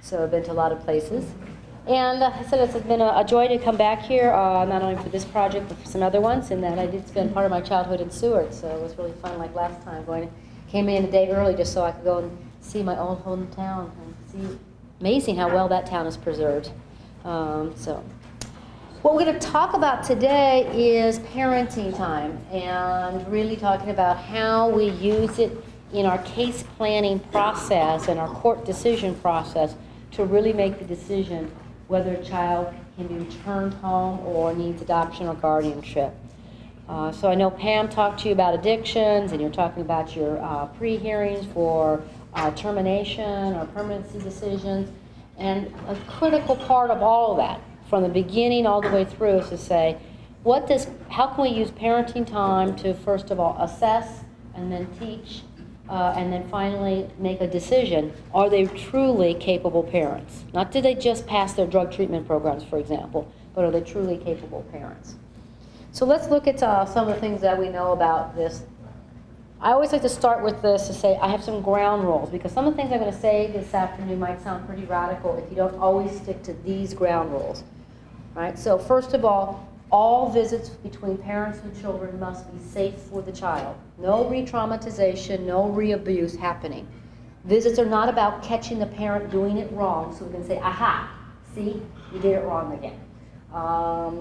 So I've been to a lot of places. And I said it's been a joy to come back here, not only for this project, but for some other ones, and that I did spend part of my childhood in Seward, so it was really fun like last time. Came in a day early just so I could go and see my old hometown and see, amazing how well that town is preserved. So what we're going to talk about today is parenting time, and really talking about how we use it in our case planning process and our court decision process to really make the decision whether a child can be returned home or needs adoption or guardianship. So I know Pam talked to you about addictions, and you're talking about your pre-hearings for termination or permanency decisions. And a critical part of all of that, from the beginning all the way through, is to say, how can we use parenting time to, first of all, assess and then teach, and then finally make a decision. Are they truly capable parents? Not did they just pass their drug treatment programs, for example, but are they truly capable parents? So let's look at some of the things that we know about this. I always like to start with this to say I have some ground rules, because some of the things I'm going to say this afternoon might sound pretty radical if you don't always stick to these ground rules. Right? So first of all visits between parents and children must be safe for the child. No re-traumatization, no re-abuse happening. Visits are not about catching the parent doing it wrong, so we can say, aha, see, you did it wrong again.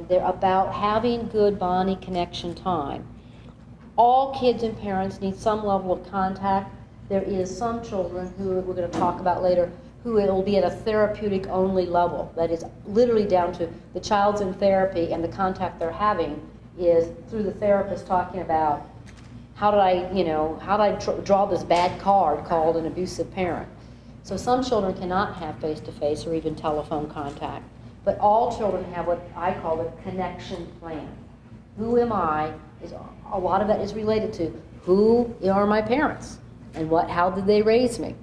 They're about having good bonding connection time. All kids and parents need some level of contact. There is some children who we're going to talk about later who it will be at a therapeutic only level. That is literally down to the child's in therapy and the contact they're having is through the therapist talking about how did I draw this bad card called an abusive parent. So some children cannot have face-to-face or even telephone contact, but all children have what I call the connection plan. Who am I? A lot of that is related to who are my parents and how did they raise me.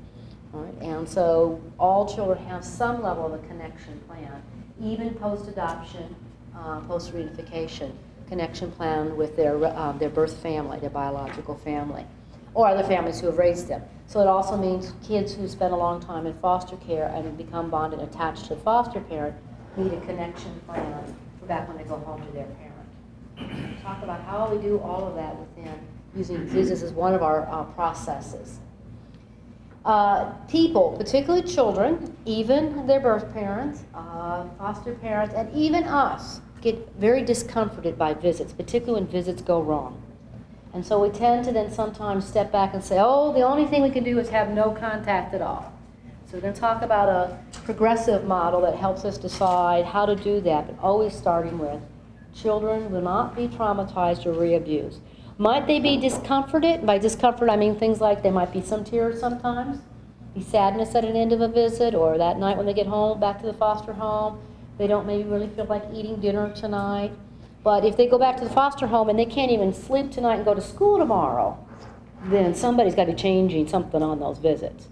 All right, and so all children have some level of a connection plan, even post-adoption, post-reunification, connection plan with their birth family, their biological family, or other families who have raised them. So it also means kids who spend a long time in foster care and become bonded and attached to the foster parent need a connection plan for back when they go home to their parent. Talk about how we do all of that within using visits as one of our processes. People, particularly children, even their birth parents, foster parents, and even us, get very discomforted by visits, particularly when visits go wrong. And so we tend to then sometimes step back and say, oh, the only thing we can do is have no contact at all. So we're going to talk about a progressive model that helps us decide how to do that, but always starting with children will not be traumatized or re-abused. Might they be discomforted? By discomfort, I mean things like there might be some tears sometimes, be sadness at an end of a visit, or that night when they get home, back to the foster home, they don't maybe really feel like eating dinner tonight. But if they go back to the foster home and they can't even sleep tonight and go to school tomorrow, then somebody's got to be changing something on those visits,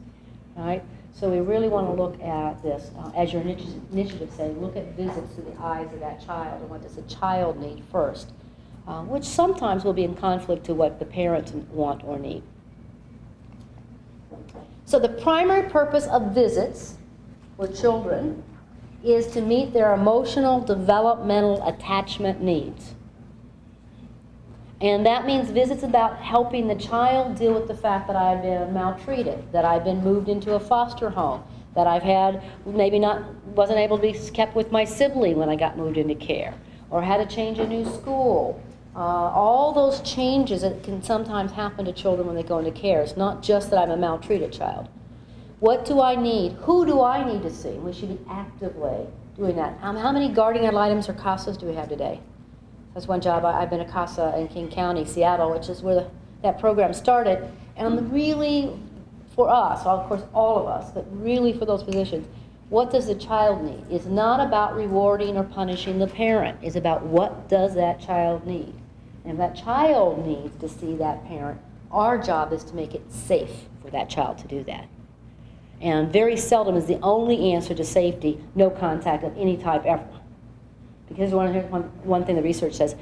right? So we really want to look at this, as your initiative say, look at visits through the eyes of that child, and what does the child need first, which sometimes will be in conflict to what the parents want or need. So the primary purpose of visits for children is to meet their emotional, developmental attachment needs. And that means visits about helping the child deal with the fact that I've been maltreated, that I've been moved into a foster home, that I've had wasn't able to be kept with my sibling when I got moved into care, or had to change a new school. All those changes that can sometimes happen to children when they go into care. It's not just that I'm a maltreated child. What do I need? Who do I need to see? We should be actively doing that. How many guardian ad litem or CASAs do we have today? That's one job. I've been a CASA in King County, Seattle, which is where that program started. And really, for us, well, of course all of us, but really for those positions, what does the child need? It's not about rewarding or punishing the parent. It's about what does that child need. And if that child needs to see that parent, our job is to make it safe for that child to do that. And very seldom is the only answer to safety no contact of any type ever. Because one thing the research says,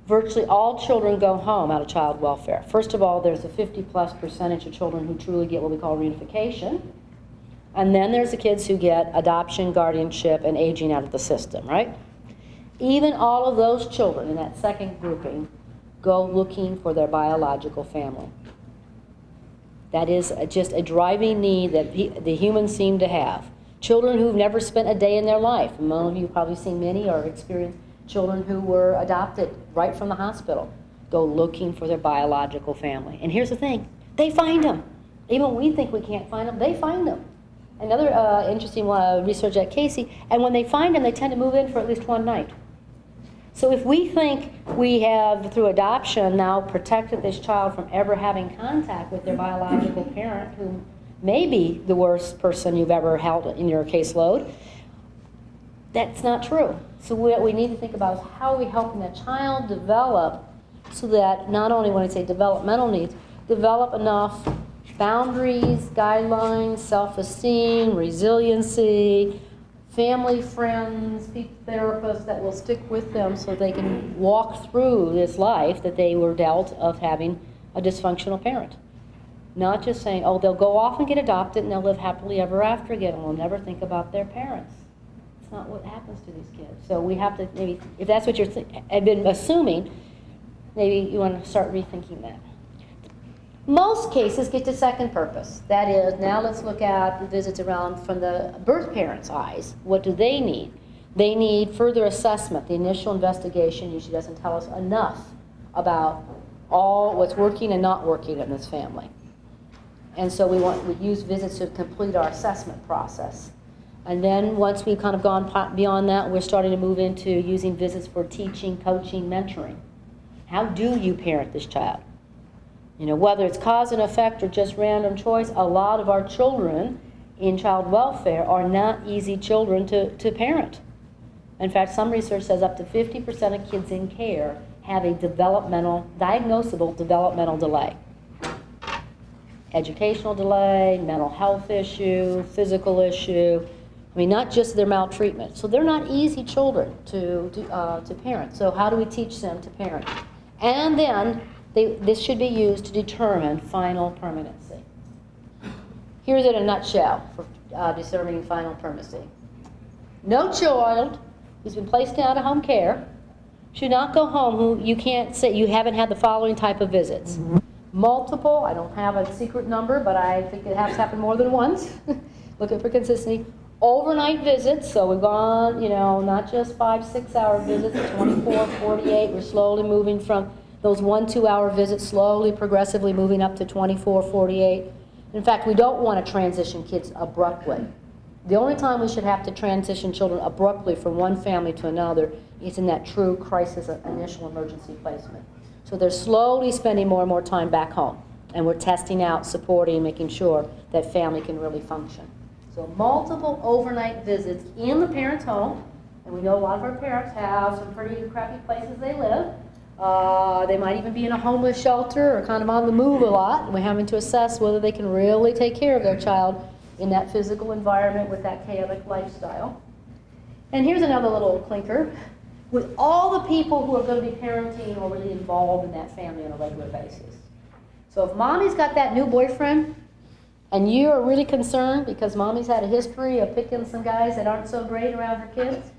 virtually all children go home out of child welfare. First of all, there's a 50+ percentage of children who truly get what we call reunification. And then there's the kids who get adoption, guardianship, and aging out of the system, right? Even all of those children in that second grouping go looking for their biological family. That is just a driving need that the humans seem to have. Children who've never spent a day in their life. And most of you have probably seen many or experienced children who were adopted right from the hospital go looking for their biological family. And here's the thing, they find them. Even when we think we can't find them, they find them. Another interesting research at Casey, and when they find them, they tend to move in for at least one night. So if we think we have, through adoption, now protected this child from ever having contact with their biological parent, who may be the worst person you've ever held in your caseload, that's not true. So what we need to think about is how are we helping that child develop so that not only when I say developmental needs, develop enough boundaries, guidelines, self-esteem, resiliency, family, friends, therapists that will stick with them so they can walk through this life that they were dealt of having a dysfunctional parent. Not just saying, oh, they'll go off and get adopted and they'll live happily ever after again and we'll never think about their parents. It's not what happens to these kids. So we have to maybe, if that's what you're have been assuming, maybe you want to start rethinking that. Most cases get to second purpose. That is, now let's look at the visits around from the birth parents' eyes. What do they need? They need further assessment. The initial investigation usually doesn't tell us enough about all what's working and not working in this family. And so we use visits to complete our assessment process. And then once we've kind of gone beyond that, we're starting to move into using visits for teaching, coaching, mentoring. How do you parent this child? You know, whether it's cause and effect or just random choice, a lot of our children in child welfare are not easy children to parent. In fact, some research says up to 50% of kids in care have a diagnosable developmental delay. Educational delay, mental health issue, physical issue. I mean, not just their maltreatment. So they're not easy children to parent. So how do we teach them to parent? And then this should be used to determine final permanency. Here's it in a nutshell for determining final permanency. No child who's been placed out of home care should not go home who you can't say you haven't had the following type of visits. Multiple, I don't have a secret number, but I think it has happened more than once. Looking for consistency. Overnight visits, so we've gone, not just 5-6 hour visits, 24, 48. We're slowly moving from those 1-2 hour visits, slowly, progressively moving up to 24, 48. In fact, we don't want to transition kids abruptly. The only time we should have to transition children abruptly from one family to another is in that true crisis initial emergency placement. So they're slowly spending more and more time back home. And we're testing out, supporting, making sure that family can really function. So multiple overnight visits in the parent's home. And we know a lot of our parents have some pretty crappy places they live. They might even be in a homeless shelter or kind of on the move a lot. And we're having to assess whether they can really take care of their child in that physical environment with that chaotic lifestyle. And here's another little clinker. With all the people who are going to be parenting or really involved in that family on a regular basis. So if mommy's got that new boyfriend and you are really concerned because mommy's had a history of picking some guys that aren't so great around her kids,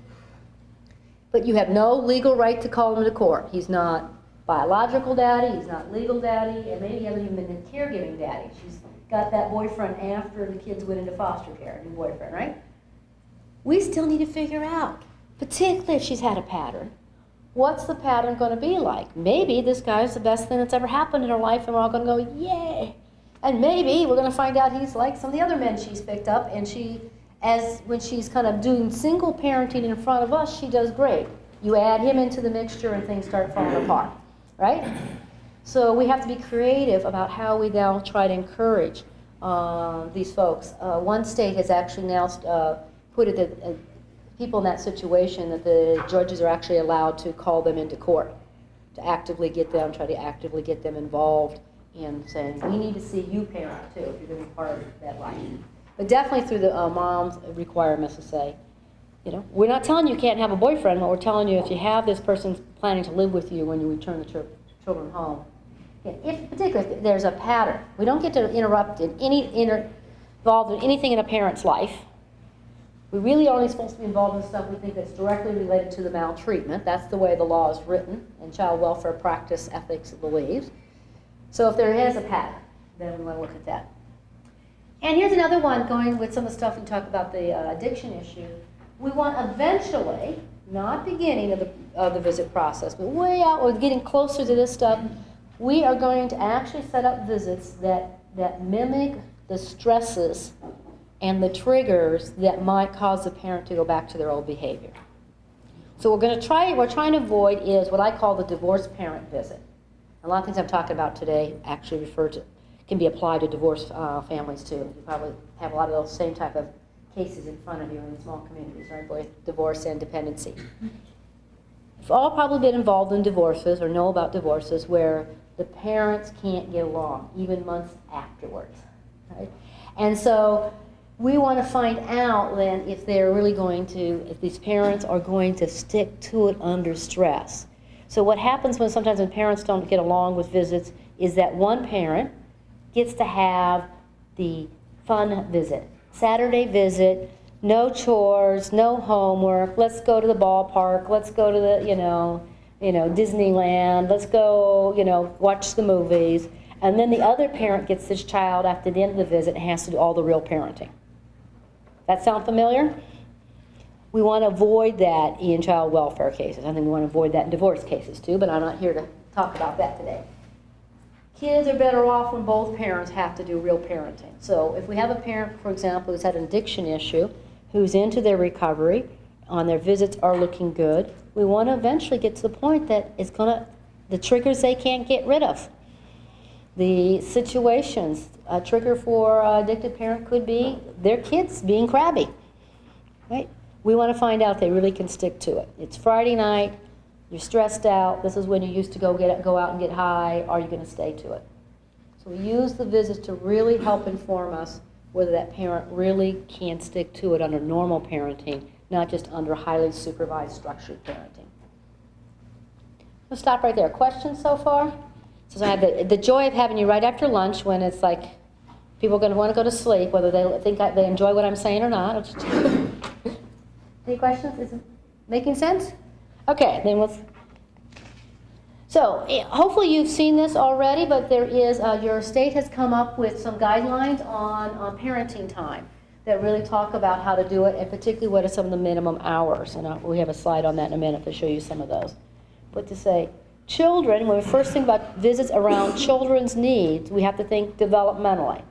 but you have no legal right to call him to court. He's not biological daddy, he's not legal daddy, and maybe he hasn't even been a caregiving daddy. She's got that boyfriend after the kids went into foster care, new boyfriend, right? We still need to figure out, particularly if she's had a pattern, what's the pattern going to be like? Maybe this guy's the best thing that's ever happened in her life and we're all going to go, yay! And maybe we're going to find out he's like some of the other men she's picked up, and when she's kind of doing single parenting in front of us, she does great. You add him into the mixture and things start falling apart, right? So we have to be creative about how we now try to encourage these folks. One state has actually now put it that people in that situation that the judges are actually allowed to call them into court to actively get them, try to actively get them involved in saying, we need to see you parent too if you're going to be part of that life. But definitely through the mom's requirements to say, we're not telling you can't have a boyfriend, but we're telling you if you have this person planning to live with you when you return the children home. Particularly if there's a pattern. We don't get to interrupt in any involved in anything in a parent's life. We really are only supposed to be involved in stuff we think that's directly related to the maltreatment. That's the way the law is written, and child welfare practice ethics believes. So if there is a pattern, then we want to look at that. And here's another one going with some of the stuff we talk about the addiction issue. We want eventually, not beginning of the visit process, but way out, or getting closer to this stuff, we are going to actually set up visits that mimic the stresses and the triggers that might cause the parent to go back to their old behavior. So we're trying to avoid is what I call the divorced parent visit. A lot of things I'm talking about today actually can be applied to divorced families too. You probably have a lot of those same type of cases in front of you in small communities, right? Both divorce and dependency. You've all probably been involved in divorces or know about divorces where the parents can't get along, even months afterwards, right? And so we want to find out then if they're really going to, if these parents are going to stick to it under stress. So what happens sometimes when parents don't get along with visits is that one parent gets to have the fun visit. Saturday visit, no chores, no homework, let's go to the ballpark, let's go to the, Disneyland, let's go, watch the movies. And then the other parent gets this child after the end of the visit and has to do all the real parenting. That sound familiar? We want to avoid that in child welfare cases. I think we want to avoid that in divorce cases too, but I'm not here to talk about that today. Kids are better off when both parents have to do real parenting. So if we have a parent, for example, who's had an addiction issue, who's into their recovery, on their visits are looking good, we want to eventually get to the point that it's the triggers they can't get rid of. The situations, a trigger for an addicted parent could be their kids being crabby, right? We want to find out if they really can stick to it. It's Friday night, you're stressed out, this is when you used to go out and get high, are you going to stay to it? So we use the visits to really help inform us whether that parent really can stick to it under normal parenting, not just under highly supervised, structured parenting. We'll stop right there. Questions so far? So I have the joy of having you right after lunch when it's like people are going to want to go to sleep, whether they think they enjoy what I'm saying or not. Any questions? Is it making sense? Okay, then So hopefully you've seen this already, but there is, your state has come up with some guidelines on parenting time that really talk about how to do it, and particularly what are some of the minimum hours. And we have a slide on that in a minute to show you some of those. But to say, children, when we first think about visits around children's needs, we have to think developmentally.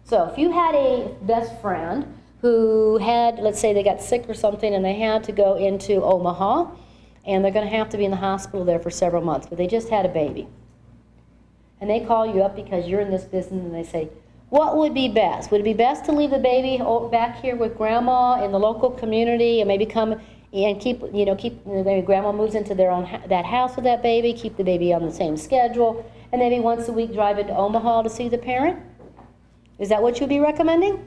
So if you had a best friend who had, let's say they got sick or something and they had to go into Omaha, and they're going to have to be in the hospital there for several months, but they just had a baby. And they call you up because you're in this business and they say, what would be best? Would it be best to leave the baby back here with grandma in the local community and maybe come and keep maybe grandma moves into that house with that baby, keep the baby on the same schedule, and maybe once a week drive into Omaha to see the parent? Is that what you'd be recommending?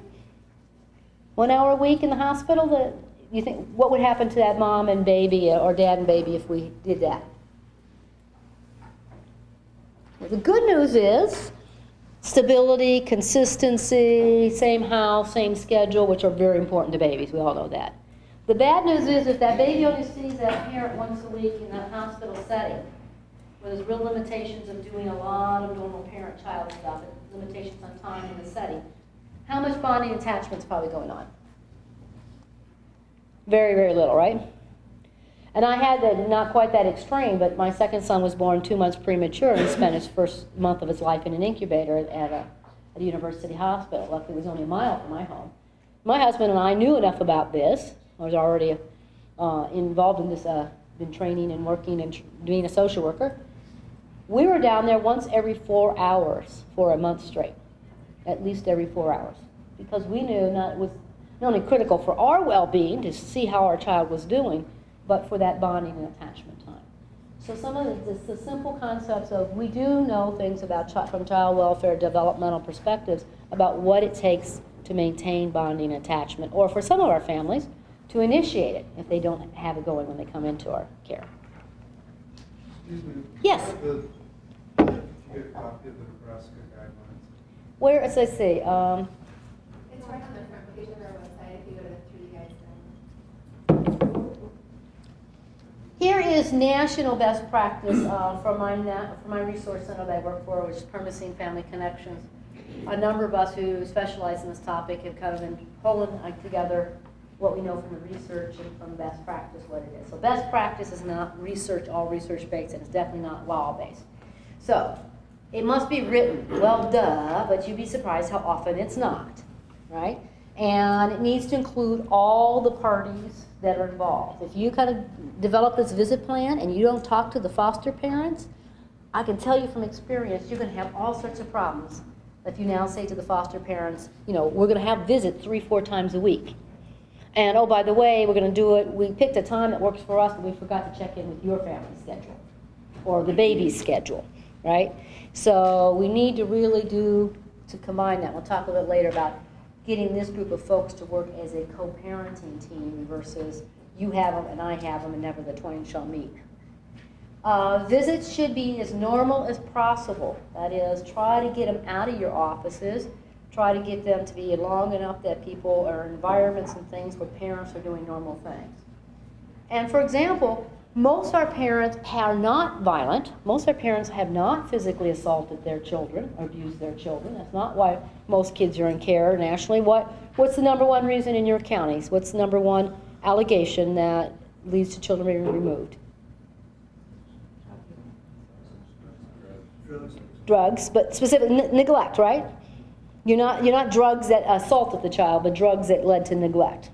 1 hour a week in the hospital? You think, what would happen to that mom and baby or dad and baby if we did that? Well, the good news is stability, consistency, same house, same schedule, which are very important to babies. We all know that. The bad news is if that baby only sees that parent once a week in that hospital setting, where there's real limitations of doing a lot of normal parent-child stuff, and limitations on time in the setting, how much bonding attachment is probably going on? Very, very little, right? And I had not quite that extreme, but my second son was born 2 months premature and spent his first month of his life in an incubator at a university hospital. Luckily, it was only a mile from my home. My husband and I knew enough about this. I was already involved in this, been training and working and being a social worker. We were down there once every 4 hours for a month straight, at least every 4 hours, because we knew it was not only critical for our well-being to see how our child was doing, but for that bonding and attachment time. So some of the simple concepts of, we do know things about from child welfare developmental perspectives about what it takes to maintain bonding and attachment, or for some of our families, to initiate it if they don't have it going when they come into our care. Excuse me. Yes? If you get a copy of the Nebraska guidelines. Where, as I say, It's right on the front page of our website if you go to the 3 guys thing. Here is national best practice from my resource center that I work for, which is Permanency and Family Connections. A number of us who specialize in this topic have kind of been pulling together what we know from the research and from best practice what it is. So best practice is not research, all research-based, and it's definitely not law-based. So it must be written. Well, duh, but you'd be surprised how often it's not, right? And it needs to include all the parties that are involved. If you kind of develop this visit plan and you don't talk to the foster parents, I can tell you from experience, you're going to have all sorts of problems. If you now say to the foster parents, you know, we're going to have visits 3-4 times a week. And oh, by the way, we're going to do it, we picked a time that works for us, but we forgot to check in with your family schedule or the baby's schedule, right? So we need to really to combine that. We'll talk a little bit later about getting this group of folks to work as a co-parenting team versus you have them and I have them and never the twain shall meet. Visits should be as normal as possible. That is, try to get them out of your offices. Try to get them to be long enough that people are in environments and things where parents are doing normal things. And for example, most of our parents are not violent. Most of our parents have not physically assaulted their children or abused their children. That's not why most kids are in care nationally. What's the number one reason in your counties? What's the number one allegation that leads to children being removed? Drugs, but specifically neglect, right? You're not drugs that assaulted the child, but drugs that led to neglect.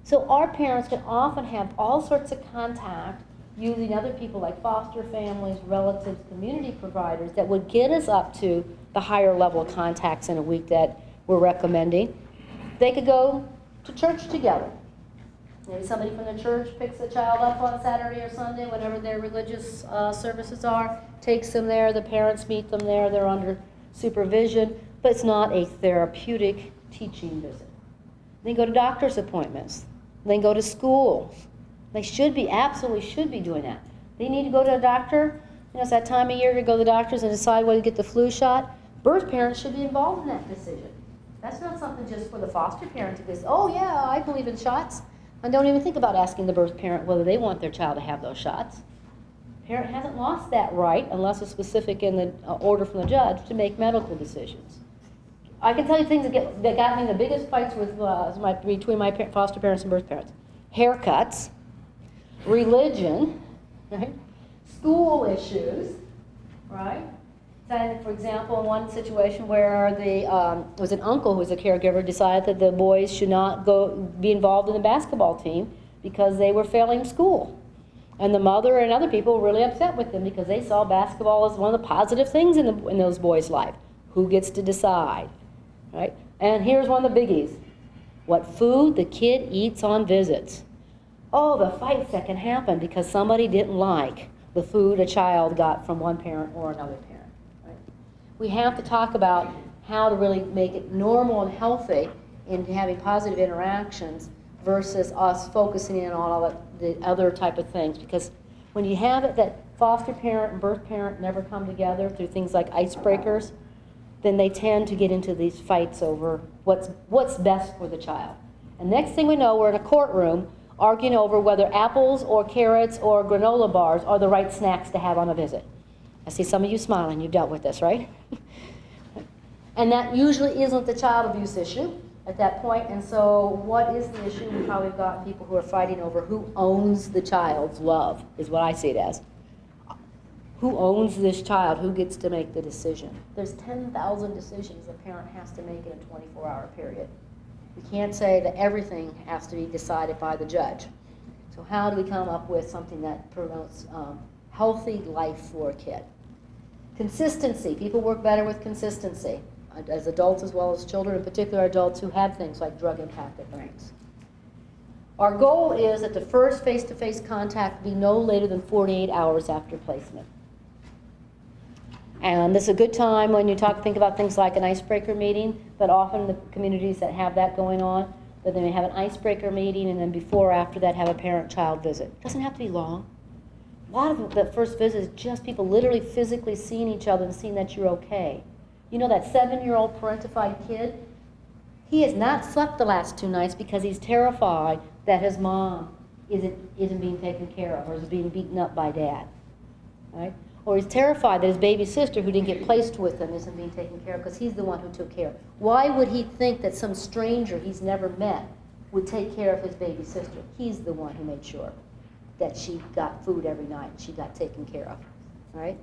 So our parents can often have all sorts of contact using other people like foster families, relatives, community providers that would get us up to the higher level of contacts in a week that we're recommending. They could go to church together. Maybe somebody from the church picks a child up on Saturday or Sunday, whatever their religious services are, takes them there, the parents meet them there, they're under supervision, but it's not a therapeutic teaching visit. They go to doctor's appointments. They go to schools. They absolutely should be doing that. They need to go to a doctor. You know, it's that time of year to go to the doctors and decide whether to get the flu shot. Birth parents should be involved in that decision. That's not something just for the foster parent to go, oh yeah, I believe in shots. And don't even think about asking the birth parent whether they want their child to have those shots. Parent hasn't lost that right, unless it's specific in the order from the judge, to make medical decisions. I can tell you things that got me in the biggest fights with between my foster parents and birth parents. Haircuts, religion, right? School issues, right? So, for example, in one situation where was an uncle who was a caregiver decided that the boys should not be involved in the basketball team because they were failing school. And the mother and other people were really upset with them because they saw basketball as one of the positive things in those boys' life. Who gets to decide, right? And here's one of the biggies. What food the kid eats on visits. Oh, the fights that can happen because somebody didn't like the food a child got from one parent or another parent. Right? We have to talk about how to really make it normal and healthy in having positive interactions versus us focusing in on all the other type of things. Because when you have it that foster parent and birth parent never come together through things like icebreakers, then they tend to get into these fights over what's best for the child. And next thing we know, we're in a courtroom arguing over whether apples or carrots or granola bars are the right snacks to have on a visit. I see some of you smiling. You've dealt with this, right? And that usually isn't the child abuse issue at that point. And so what is the issue? We've probably got people who are fighting over who owns the child's love, is what I see it as. Who owns this child? Who gets to make the decision? There's 10,000 decisions a parent has to make in a 24-hour period. We can't say that everything has to be decided by the judge. So how do we come up with something that promotes healthy life for a kid? Consistency. People work better with consistency, as adults as well as children, in particular adults who have things like drug-impacted brains. Our goal is that the first face-to-face contact be no later than 48 hours after placement. And this is a good time when you think about things like an icebreaker meeting, but often the communities that have that going on, that they may have an icebreaker meeting and then before or after that have a parent-child visit. It doesn't have to be long. A lot of the first visit is just people literally physically seeing each other and seeing that you're okay. You know that 7-year-old parentified kid, He has not slept the last 2 nights because he's terrified that his mom isn't being taken care of or is being beaten up by dad, right? Or he's terrified that his baby sister who didn't get placed with him isn't being taken care of because he's the one who took care of. Why would he think that some stranger he's never met would take care of his baby sister? He's the one who made sure that she got food every night and she got taken care of, right?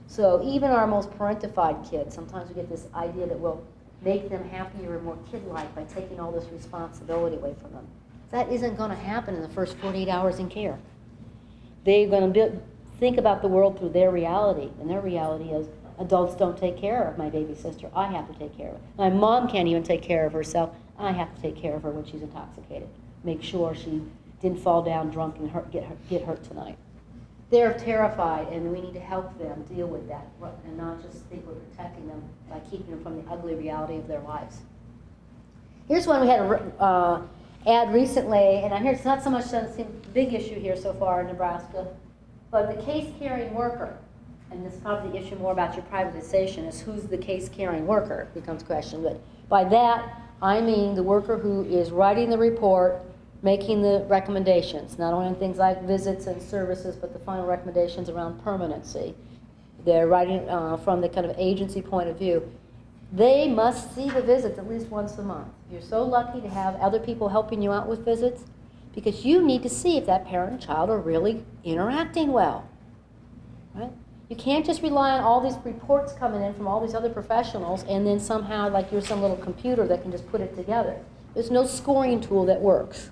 So even our most parentified kids, sometimes we get this idea that we'll make them happier and more kid-like by taking all this responsibility away from them. That isn't going to happen in the first 48 hours in care. They're going to think about the world through their reality, and their reality is adults don't take care of my baby sister. I have to take care of her. My mom can't even take care of herself. I have to take care of her when she's intoxicated. Make sure she didn't fall down drunk and get hurt tonight. They're terrified, and we need to help them deal with that and not just think we're protecting them by keeping them from the ugly reality of their lives. Here's one we had an ad recently, and I hear it's not so much a big issue here so far in Nebraska, but the case-carrying worker, and this is probably the issue more about your privatization, is who's the case-carrying worker becomes question. But by that, I mean the worker who is writing the report, making the recommendations, not only on things like visits and services, but the final recommendations around permanency. They're writing from the kind of agency point of view. They must see the visits at least once a month. You're so lucky to have other people helping you out with visits because you need to see if that parent and child are really interacting well, right? You can't just rely on all these reports coming in from all these other professionals and then somehow like you're some little computer that can just put it together. There's no scoring tool that works.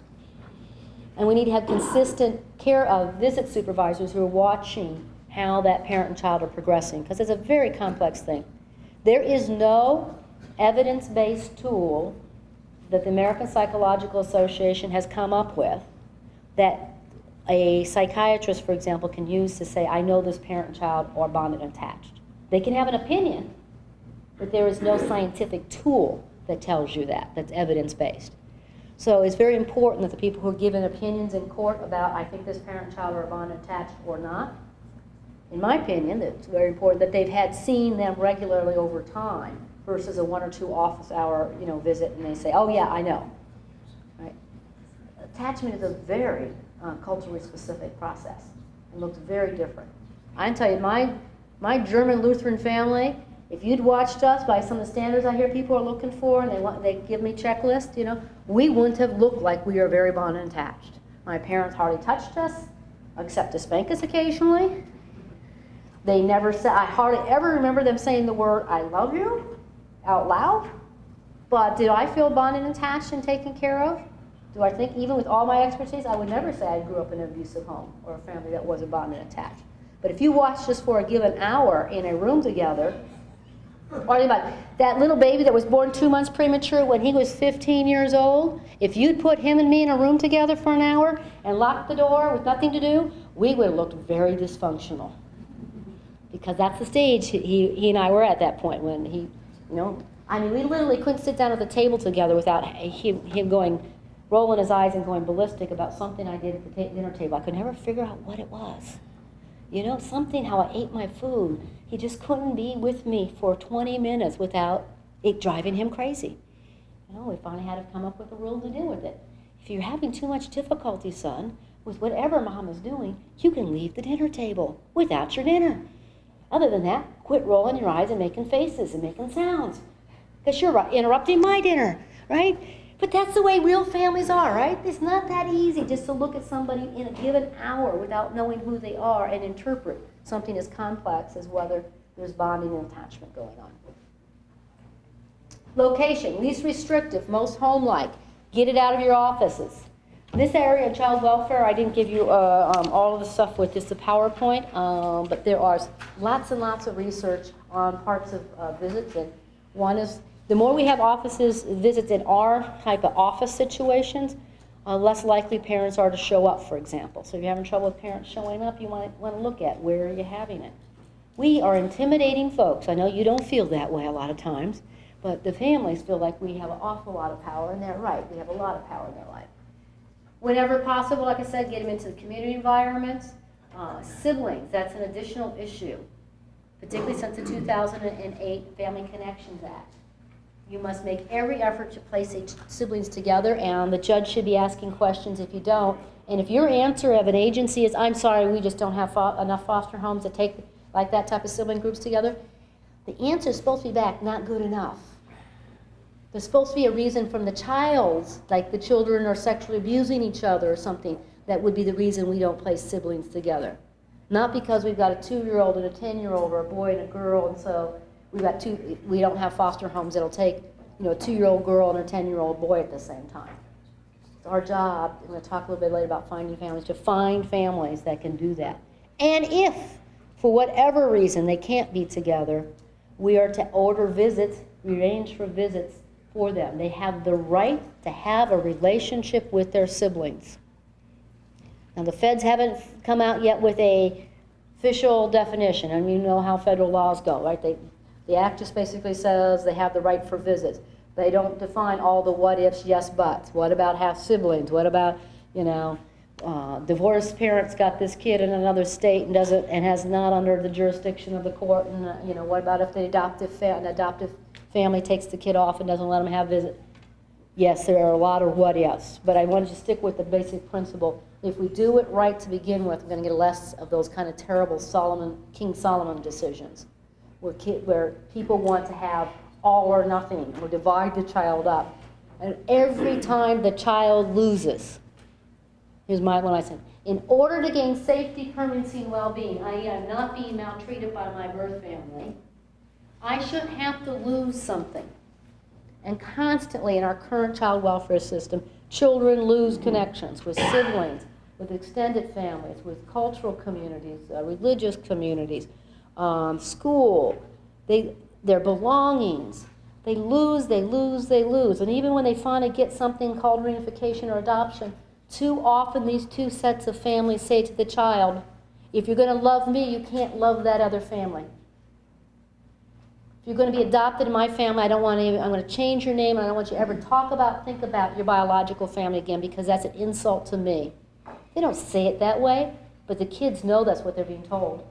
And we need to have consistent care of visit supervisors who are watching how that parent and child are progressing, because it's a very complex thing. There is no evidence-based tool that the American Psychological Association has come up with that a psychiatrist, for example, can use to say, I know this parent and child are bonded and attached. They can have an opinion, but there is no scientific tool that tells you that, that's evidence-based. So it's very important that the people who are given opinions in court about, I think this parent and child are bonded attached or not, in my opinion, it's very important that they've had seen them regularly over time versus a 1 or 2 office hour, visit, and they say, oh yeah, I know. Right? Attachment is a very culturally specific process. It looks very different. I can tell you, my German Lutheran family, if you'd watched us by some of the standards I hear people are looking for, and they give me checklists, we wouldn't have looked like we are very bonded and attached. My parents hardly touched us, except to spank us occasionally. They never said, I hardly ever remember them saying the word, I love you, out loud. But did I feel bonded and attached and taken care of? Do I think, even with all my expertise, I would never say I grew up in an abusive home or a family that wasn't bonded and attached. But if you watched us for a given hour in a room together, or about that little baby that was born 2 months premature when he was 15 years old, if you'd put him and me in a room together for an hour and locked the door with nothing to do, we would have looked very dysfunctional. Because that's the stage he and I were at that point when he, we literally couldn't sit down at the table together without him going, rolling his eyes and going ballistic about something I did at the dinner table. I could never figure out what it was. Something, how I ate my food. He just couldn't be with me for 20 minutes without it driving him crazy. We finally had to come up with a rule to deal with it. If you're having too much difficulty, son, with whatever mom is doing, you can leave the dinner table without your dinner. Other than that, quit rolling your eyes and making faces and making sounds. Because you're interrupting my dinner, right? But that's the way real families are, right? It's not that easy just to look at somebody in a given hour without knowing who they are and interpret something as complex as whether there's bonding and attachment going on. Location, least restrictive, most home-like. Get it out of your offices. This area of child welfare, I didn't give you all of the stuff with just the PowerPoint, but there are lots and lots of research on parts of visits. And one is, the more we have visits in our type of office situations, less likely parents are to show up, for example. So if you're having trouble with parents showing up, you want to look at where are you having it. We are intimidating folks. I know you don't feel that way a lot of times, but the families feel like we have an awful lot of power, and they're right. We have a lot of power in their life. Whenever possible, like I said, get them into the community environments. Siblings, that's an additional issue, particularly since the 2008 Family Connections Act. You must make every effort to place siblings together, and the judge should be asking questions if you don't. And if your answer of an agency is, I'm sorry, we just don't have enough foster homes to take like that type of sibling groups together, the answer is supposed to be back, not good enough. There's supposed to be a reason from the child's, like the children are sexually abusing each other or something, that would be the reason we don't place siblings together. Not because we've got a 2-year-old and a 10-year-old or a boy and a girl, and so we don't have foster homes that'll take, a 2-year-old girl and a 10-year-old boy at the same time. It's our job, I'm going to talk a little bit later about finding families, to find families that can do that. And if, for whatever reason, they can't be together, we are to order visits, arrange for visits for them. They have the right to have a relationship with their siblings. Now, the feds haven't come out yet with a official definition, and you know how federal laws go, right? The act just basically says they have the right for visits. They don't define all the what-ifs, yes, buts. What about half siblings? What about, divorced parents got this kid in another state and has not under the jurisdiction of the court, and what about if the an adoptive family takes the kid off and doesn't let them have visit? Yes, there are a lot of what-ifs, but I wanted to stick with the basic principle. If we do it right to begin with, we're going to get less of those kind of terrible King Solomon decisions, where people want to have all or nothing, or divide the child up. And every time the child loses, here's what I said, in order to gain safety, permanency, and well-being, i.e. I'm not being maltreated by my birth family, I shouldn't have to lose something. And constantly in our current child welfare system, children lose connections with siblings, with extended families, with cultural communities, religious communities, school, their belongings. They lose. And even when they finally get something called reunification or adoption, too often these two sets of families say to the child, if you're going to love me, you can't love that other family. If you're going to be adopted in my family, I'm going to change your name, and I don't want you to ever think about your biological family again, because that's an insult to me. They don't say it that way, but the kids know that's what they're being told.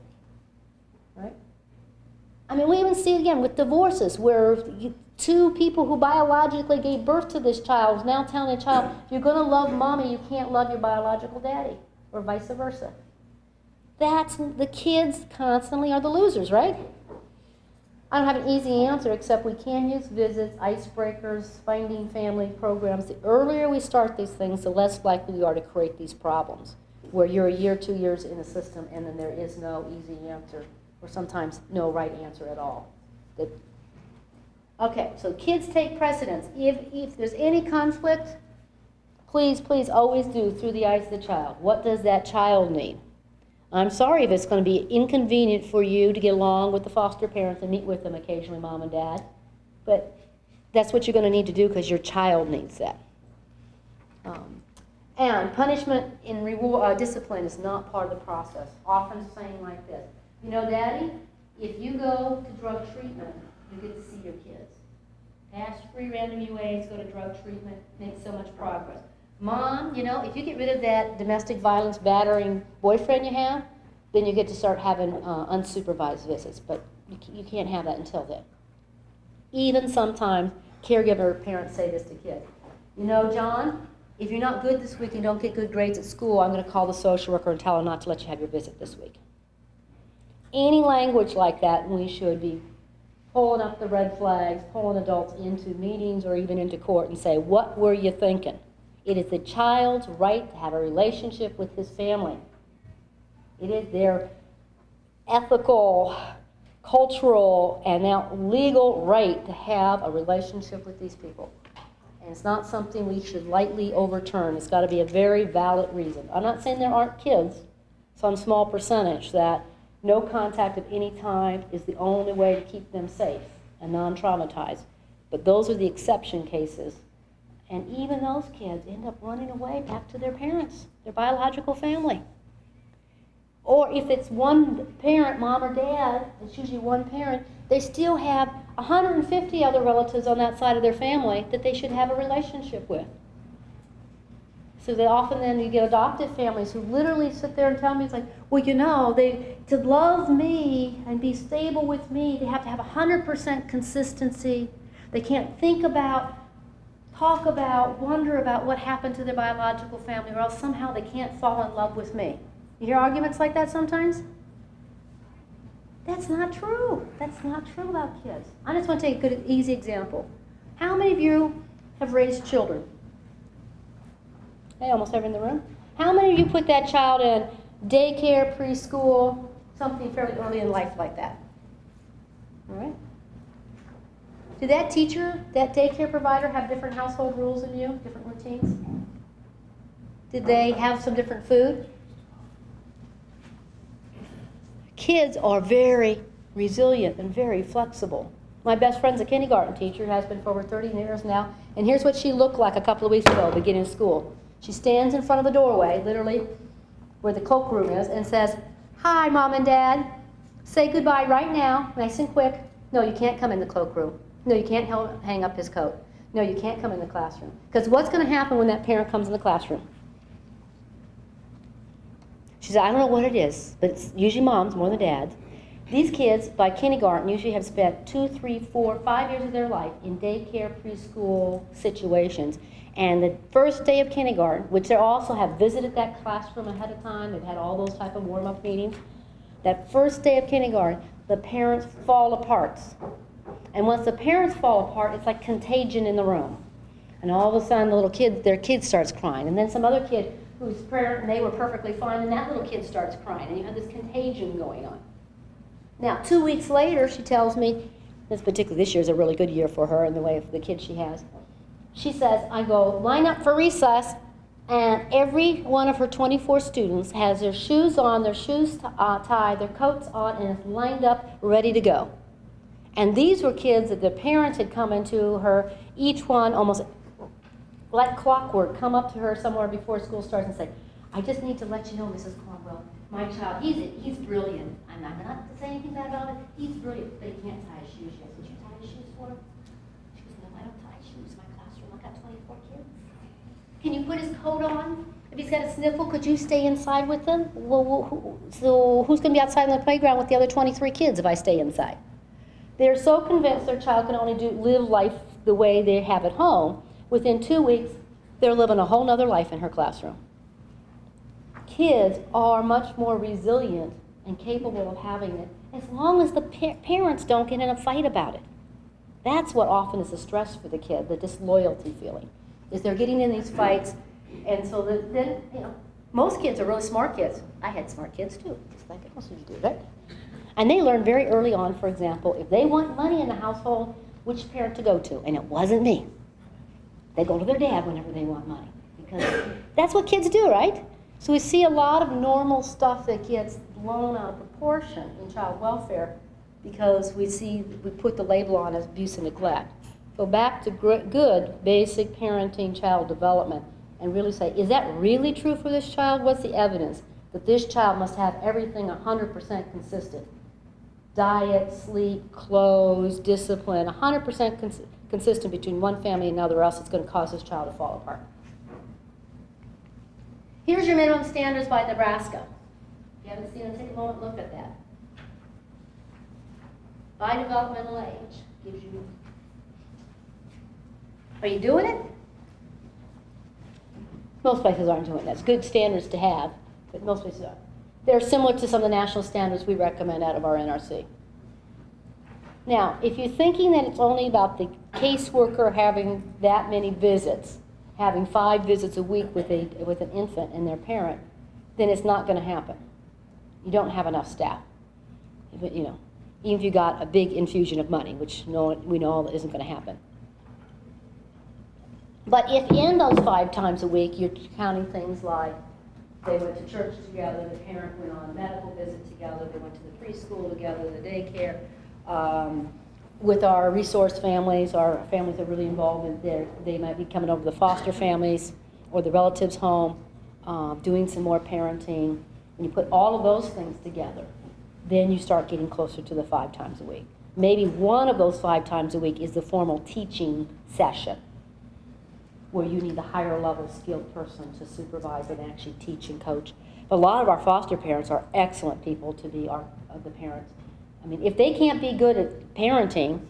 Right? I mean, we even see it again with divorces, where two people who biologically gave birth to this child is now telling the child, if you're going to love mommy, you can't love your biological daddy, or vice versa. The kids constantly are the losers, right? I don't have an easy answer, except we can use visits, icebreakers, finding family programs. The earlier we start these things, the less likely we are to create these problems, where you're a year, 2 years in the system, and then there is no easy answer, or sometimes no right answer at all. Okay, so kids take precedence. If there's any conflict, please always do through the eyes of the child. What does that child need? I'm sorry if it's going to be inconvenient for you to get along with the foster parents and meet with them occasionally, mom and dad, but that's what you're going to need to do because your child needs that. And punishment in discipline is not part of the process. Often saying like this, Daddy, if you go to drug treatment, you get to see your kids. Pass free random UAs, go to drug treatment, make so much progress. Mom, if you get rid of that domestic violence battering boyfriend you have, then you get to start having unsupervised visits. But you can't have that until then. Even sometimes caregiver parents say this to kids. John, if you're not good this week and don't get good grades at school, I'm going to call the social worker and tell her not to let you have your visit this week. Any language like that, we should be pulling up the red flags, pulling adults into meetings or even into court and say, what were you thinking? It is the child's right to have a relationship with his family. It is their ethical, cultural, and now legal right to have a relationship with these people. And it's not something we should lightly overturn. It's got to be a very valid reason. I'm not saying there aren't kids, some small percentage, that no contact of any kind is the only way to keep them safe and non-traumatized. But those are the exception cases. And even those kids end up running away back to their parents, their biological family. Or if it's one parent, mom or dad, it's usually one parent, they still have 150 other relatives on that side of their family that they should have a relationship with. So that often then you get adoptive families who literally sit there and tell me, it's like, well, to love me and be stable with me, they have to have 100% consistency. They can't think about, talk about, wonder about what happened to their biological family, or else somehow they can't fall in love with me. You hear arguments like that sometimes? That's not true. That's not true about kids. I just want to take a good, easy example. How many of you have raised children? Hey, almost everyone in the room. How many of you put that child in daycare, preschool, something fairly early in life like that? All right? Did that teacher, that daycare provider have different household rules than you, different routines? Did they have some different food? Kids are very resilient and very flexible. My best friend's a kindergarten teacher, has been for over 30 years now, and here's what she looked like a couple of weeks ago beginning of school. She stands in front of the doorway, literally where the cloakroom is, and says, "Hi, Mom and Dad. Say goodbye right now, nice and quick. No, you can't come in the cloakroom. No, you can't hang up his coat. No, you can't come in the classroom." Because what's going to happen when that parent comes in the classroom? She said, "I don't know what it is, but it's usually moms more than dads. These kids, by kindergarten, usually have spent 2, 3, 4, 5 years of their life in daycare, preschool situations. And the first day of kindergarten, which they also have visited that classroom ahead of time, they've had all those type of warm-up meetings, that first day of kindergarten, the parents fall apart. And once the parents fall apart, it's like contagion in the room. And all of a sudden, the little kid, their kid starts crying. And then some other kid whose parent, and they were perfectly fine, and that little kid starts crying. And you have this contagion going on. Now, 2 weeks later, she tells me, this year is a really good year for her in the way of the kids she has. She says, I go, line up for recess, and every one of her 24 students has their shoes on, their shoes tied, their coats on, and is lined up, ready to go. And these were kids that the parents had come into her, each one almost like clockwork, come up to her somewhere before school starts and say, "I just need to let you know, Mrs. Cornwell, my child, he's brilliant. I'm not to say anything bad about it. He's brilliant, but he can't tie his shoes yet. Did you tie his shoes for him?" She goes, "No, I don't tie shoes in my classroom. I've got 24 kids. Can you put his coat on? If he's got a sniffle, could you stay inside with him? So who's going to be outside on the playground with the other 23 kids if I stay inside?" They're so convinced their child can only live life the way they have at home. Within 2 weeks, they're living a whole other life in her classroom. Kids are much more resilient and capable of having it as long as the parents don't get in a fight about it. That's what often is the stress for the kid, the disloyalty feeling, is they're getting in these fights. And so then, most kids are really smart kids. I had smart kids too, just like most of you do, right? And they learn very early on, for example, if they want money in the household, which parent to go to. And it wasn't me. They go to their dad whenever they want money, because that's what kids do, right? So we see a lot of normal stuff that gets blown out of proportion in child welfare because we put the label on as abuse and neglect. Go back to good, basic parenting, child development, and really say, is that really true for this child? What's the evidence that this child must have everything 100% consistent? Diet, sleep, clothes, discipline, 100% consistent between one family and another, or else it's going to cause this child to fall apart. Here's your minimum standards by Nebraska. If you haven't seen it, take a moment and look at that. By developmental age, gives you. Are you doing it? Most places aren't doing that. It's good standards to have, but most places aren't. They're similar to some of the national standards we recommend out of our NRC. Now, if you're thinking that it's only about the caseworker having that many visits, having 5 visits a week with an infant and their parent, then it's not going to happen. You don't have enough staff. Even if you got a big infusion of money, which we know isn't going to happen. But if in those 5 times a week you're counting things like they went to church together, the parent went on a medical visit together, they went to the preschool together, the daycare, with our resource families, our families that are really involved in there, they might be coming over to the foster families or the relatives' home, doing some more parenting. When you put all of those things together, then you start getting closer to the 5 times a week. Maybe one of those 5 times a week is the formal teaching session, where you need the higher level skilled person to supervise and actually teach and coach. But a lot of our foster parents are excellent people to be the parents. I mean, if they can't be good at parenting,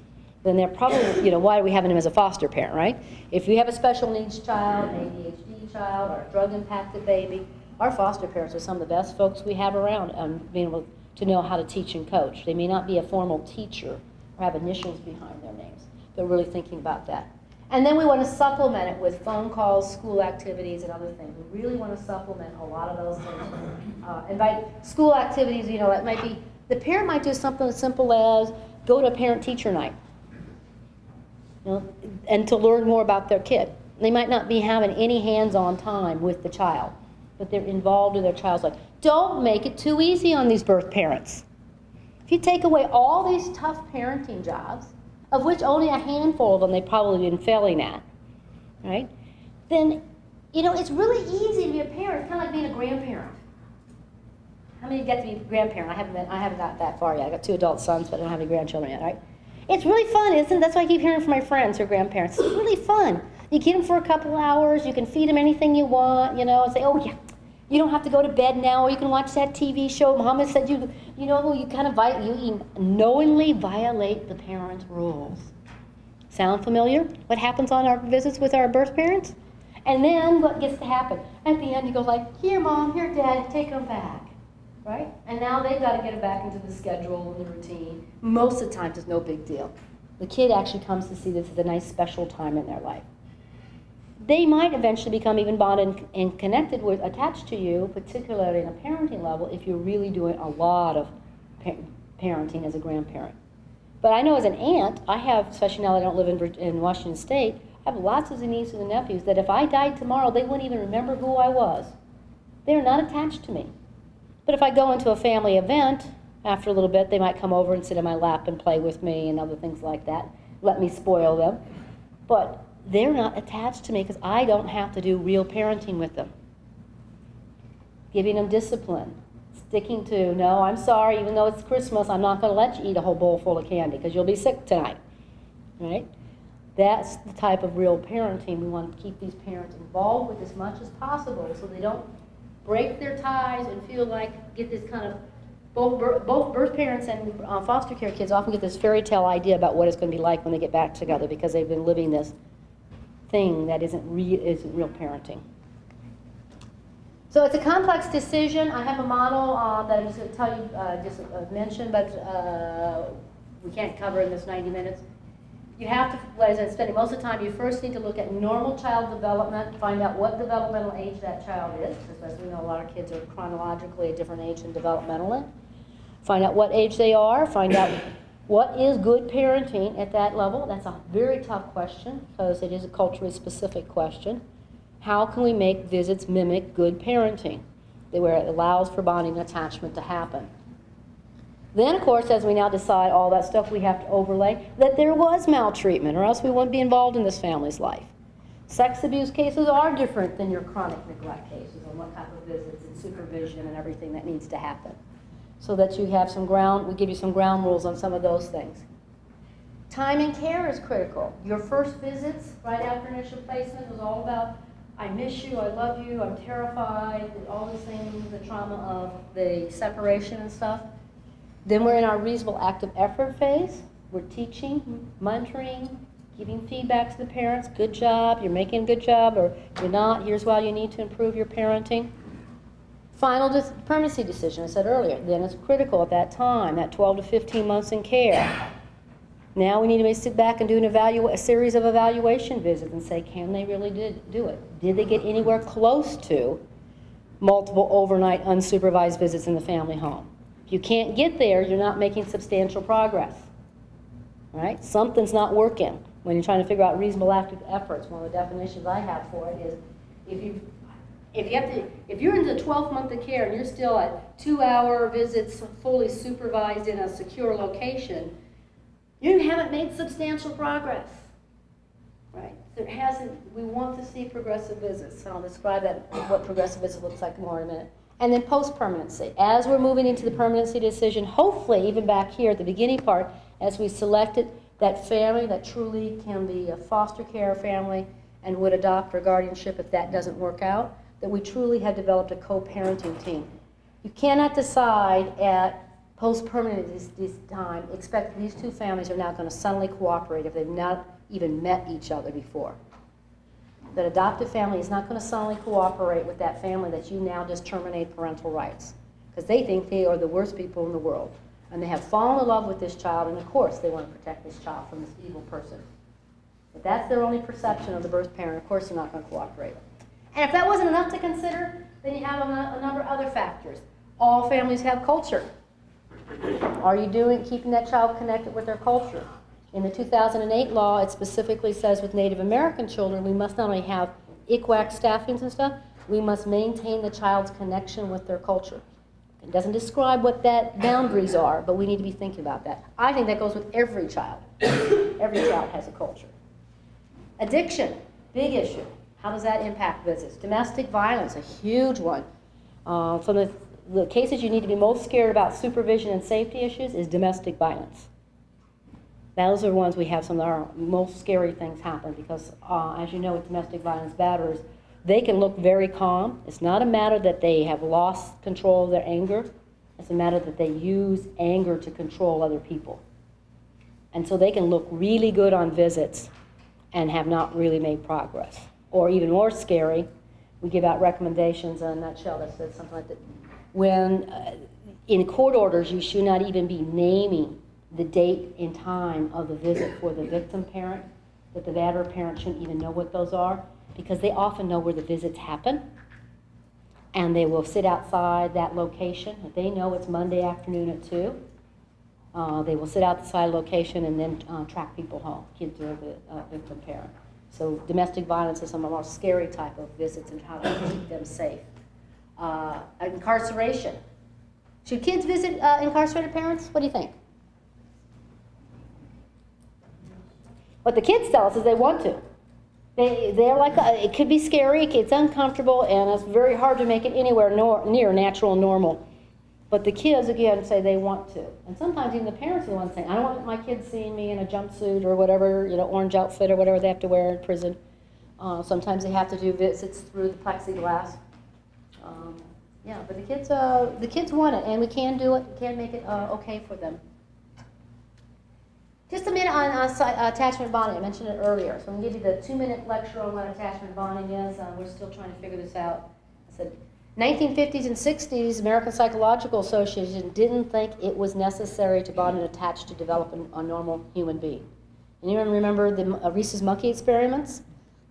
then they're probably, why are we having them as a foster parent, right? If you have a special needs child, an ADHD child, or a drug-impacted baby, our foster parents are some of the best folks we have around being able to know how to teach and coach. They may not be a formal teacher or have initials behind their names. They're really thinking about that. And then we want to supplement it with phone calls, school activities, and other things. We really want to supplement a lot of those things. Invite school activities, it might be, the parent might do something as simple as go to a parent-teacher night, and to learn more about their kid. They might not be having any hands-on time with the child, but they're involved in their child's life. Don't make it too easy on these birth parents. If you take away all these tough parenting jobs, of which only a handful of them they've probably been failing at, right? Then, it's really easy to be a parent. It's kind of like being a grandparent. How many get to be a grandparent? I haven't got that far yet. I got 2 adult sons, but I don't have any grandchildren yet, right? It's really fun, isn't it? That's why I keep hearing from my friends who are grandparents. It's really fun. You get them for a couple hours. You can feed them anything you want, and say, oh, yeah, you don't have to go to bed now, or you can watch that TV show. Mama said you knowingly violate the parent's rules. Sound familiar? What happens on our visits with our birth parents? And then what gets to happen? At the end, you go like, here, Mom, here, Dad, take them back. Right? And now they've got to get it back into the schedule and the routine. Most of the time, it's no big deal. The kid actually comes to see this as a nice special time in their life. They might eventually become even bonded and connected with, attached to you, particularly in a parenting level, if you're really doing a lot of parenting as a grandparent. But I know as an aunt, I have, especially now that I don't live in Washington State, I have lots of nieces and nephews that if I died tomorrow, they wouldn't even remember who I was. They're not attached to me. But if I go into a family event, after a little bit, they might come over and sit in my lap and play with me and other things like that. Let me spoil them. But they're not attached to me because I don't have to do real parenting with them. Giving them discipline. Sticking to, no, I'm sorry, even though it's Christmas, I'm not going to let you eat a whole bowl full of candy because you'll be sick tonight. Right? That's the type of real parenting we want to keep these parents involved with as much as possible so they don't break their ties and feel like, get this kind of, both birth parents and foster care kids often get this fairy tale idea about what it's going to be like when they get back together because they've been living this thing that isn't real parenting. So it's a complex decision. I have a model that I'm just going to tell you, mention, but we can't cover in this 90 minutes. You have to, as I'm spending most of the time, you first need to look at normal child development, find out what developmental age that child is, because as we know, a lot of kids are chronologically a different age than developmentally. Find out what age they are, find out what is good parenting at that level. That's a very tough question, because it is a culturally specific question. How can we make visits mimic good parenting, where it allows for bonding and attachment to happen? Then, of course, as we now decide all that stuff, we have to overlay that there was maltreatment, or else we wouldn't be involved in this family's life. Sex abuse cases are different than your chronic neglect cases, on what type of visits and supervision and everything that needs to happen. So that you have some ground, we give you some ground rules on some of those things. Time and care is critical. Your first visits, right after initial placement, was all about, I miss you, I love you, I'm terrified, all those things, the trauma of the separation and stuff. Then we're in our reasonable active effort phase. We're teaching, mentoring, giving feedback to the parents. Good job, you're making a good job, or you're not. Here's why you need to improve your parenting. Final permanency decision, I said earlier. Then it's critical at that time, that 12 to 15 months in care. Now we need to sit back and do a series of evaluation visits and say, can they really do it? Did they get anywhere close to multiple overnight unsupervised visits in the family home? If you can't get there, you're not making substantial progress. Right? Something's not working when you're trying to figure out reasonable active efforts. One of the definitions I have for it is if you're in the 12th month of care and you're still at 2-hour visits fully supervised in a secure location, you haven't made substantial progress. Right? We want to see progressive visits. So I'll describe what progressive visits looks like more in a minute. And then post-permanency. As we're moving into the permanency decision, hopefully, even back here at the beginning part, as we selected that family that truly can be a foster care family and would adopt or guardianship if that doesn't work out, that we truly have developed a co-parenting team. You cannot decide at post-permanency this time, expect these two families are now going to suddenly cooperate if they've not even met each other before. That adoptive family is not going to suddenly cooperate with that family that you now just terminate parental rights, because they think they are the worst people in the world. And they have fallen in love with this child, and of course they want to protect this child from this evil person. If that's their only perception of the birth parent, of course they're not going to cooperate. And if that wasn't enough to consider, then you have a number of other factors. All families have culture. Are you keeping that child connected with their culture? In the 2008 law, it specifically says with Native American children, we must not only have ICWAC staffings and stuff, we must maintain the child's connection with their culture. It doesn't describe what that boundaries are, but we need to be thinking about that. I think that goes with every child. Every child has a culture. Addiction, big issue. How does that impact visits? Domestic violence, a huge one. From the cases you need to be most scared about supervision and safety issues is domestic violence. Those are the ones we have some of our most scary things happen because, as you know, with domestic violence batterers, they can look very calm. It's not a matter that they have lost control of their anger. It's a matter that they use anger to control other people. And so they can look really good on visits and have not really made progress. Or even more scary, we give out recommendations in a nutshell that says something like that. When in court orders, you should not even be naming the date and time of the visit for the victim parent, that the batterer parent shouldn't even know what those are, because they often know where the visits happen, and they will sit outside that location. If they know it's Monday afternoon at 2, they will sit outside location and then track people home, kids or the victim parent. So domestic violence is some of the most scary type of visits and how to keep them safe. Incarceration. Should kids visit incarcerated parents? What do you think? What the kids tell us is they want to. They're like, it could be scary, it's uncomfortable, and it's very hard to make it anywhere near natural and normal. But the kids, again, say they want to. And sometimes even the parents are the ones saying, I don't want my kids seeing me in a jumpsuit or whatever, orange outfit or whatever they have to wear in prison. Sometimes they have to do visits through the plexiglass. Yeah, but the kids want it, and we can do it, we can make it okay for them. Just a minute on attachment bonding. I mentioned it earlier. So I'm going to give you the 2-minute lecture on what attachment bonding is. We're still trying to figure this out. I said, 1950s and 60s, American Psychological Association didn't think it was necessary to bond and attach to develop a normal human being. Anyone remember the Reese's monkey experiments?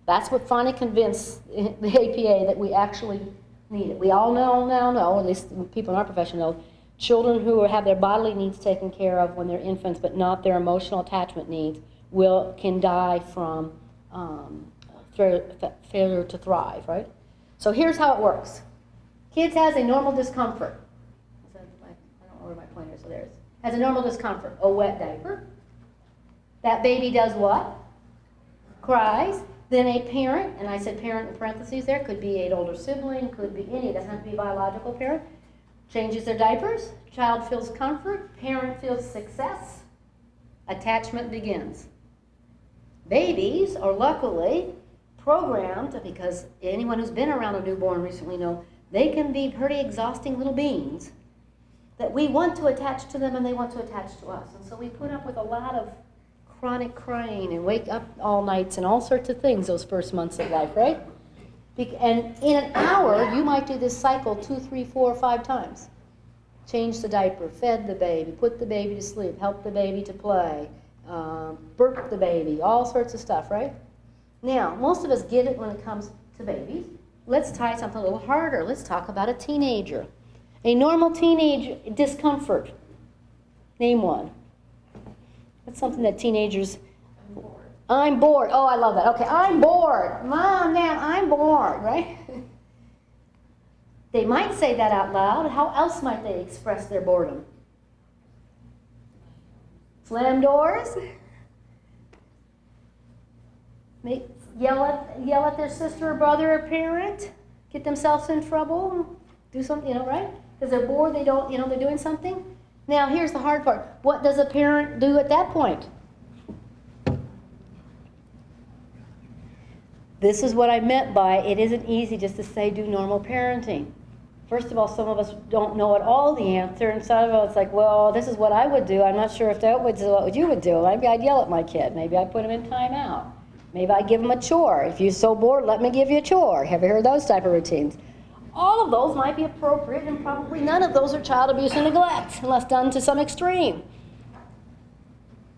That's what finally convinced the APA that we actually need it. We all know, at least people in our profession know, children who have their bodily needs taken care of when they're infants, but not their emotional attachment needs, can die from failure to thrive, right? So here's how it works. Kids has a normal discomfort. I don't know where my pointer is, so there it is. Has a normal discomfort, a wet diaper. That baby does what? Cries. Then a parent, and I said parent in parentheses there, could be an older sibling, could be any, it doesn't have to be a biological parent, changes their diapers, child feels comfort, parent feels success, attachment begins. Babies are luckily programmed, because anyone who's been around a newborn recently know, they can be pretty exhausting little beings, that we want to attach to them and they want to attach to us. And so we put up with a lot of chronic crying and wake up all nights and all sorts of things those first months of life, right? And in an hour, you might do this cycle 2, 3, 4, 5 times. Change the diaper, fed the baby, put the baby to sleep, help the baby to play, burp the baby, all sorts of stuff, right? Now, most of us get it when it comes to babies. Let's tie something a little harder. Let's talk about a teenager. A normal teenage discomfort. Name one. That's something that teenagers... I'm bored. Oh, I love that. Okay, I'm bored. Mom, Dad, I'm bored, right? They might say that out loud. How else might they express their boredom? Slam doors? Yell at their sister or brother or parent? Get themselves in trouble? Do something, right? Because they're bored, they don't, they're doing something? Now, here's the hard part. What does a parent do at that point? This is what I meant by it isn't easy just to say do normal parenting. First of all, some of us don't know at all the answer, and some of us like, well, this is what I would do. I'm not sure if that was what you would do. Maybe I'd yell at my kid. Maybe I'd put him in timeout. Maybe I'd give him a chore. If you're so bored, let me give you a chore. Have you heard those type of routines? All of those might be appropriate, and probably none of those are child abuse and neglect, unless done to some extreme.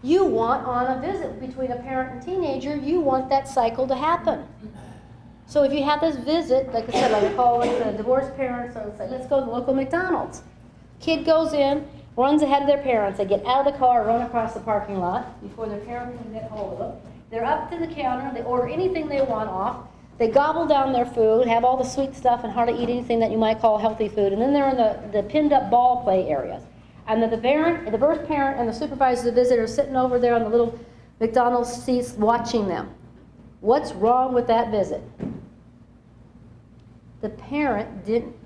You want, on a visit between a parent and teenager, you want that cycle to happen. So if you have this visit, like I said, I call it the divorced parents, so say, let's go to the local McDonald's. Kid goes in, runs ahead of their parents. They get out of the car, run across the parking lot before their parent can get hold of them. They're up to the counter. They order anything they want off. They gobble down their food, have all the sweet stuff, and hardly eat anything that you might call healthy food. And then they're in the pinned-up ball play areas. And the birth parent and the supervisor of the visit are sitting over there on the little McDonald's seats watching them. What's wrong with that visit? The parent didn't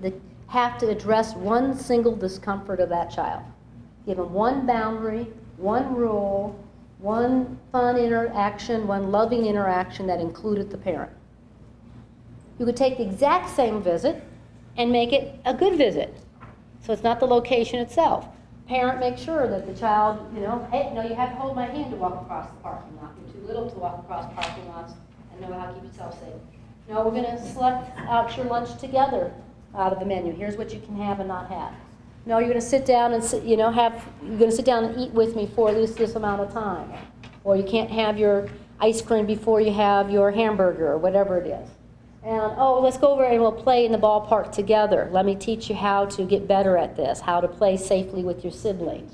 have to address one single discomfort of that child. Give them one boundary, one rule, one fun interaction, one loving interaction that included the parent. You could take the exact same visit and make it a good visit. So it's not the location itself. Parent makes sure that the child, hey, no, you have to hold my hand to walk across the parking lot. You're too little to walk across parking lots and know how to keep yourself safe. No, we're going to select out your lunch together out of the menu. Here's what you can have and not have. No, you're going to sit down and you're going to sit down and eat with me for at least this amount of time. Or you can't have your ice cream before you have your hamburger or whatever it is. And, oh, let's go over and we'll play in the ballpark together. Let me teach you how to get better at this, how to play safely with your siblings.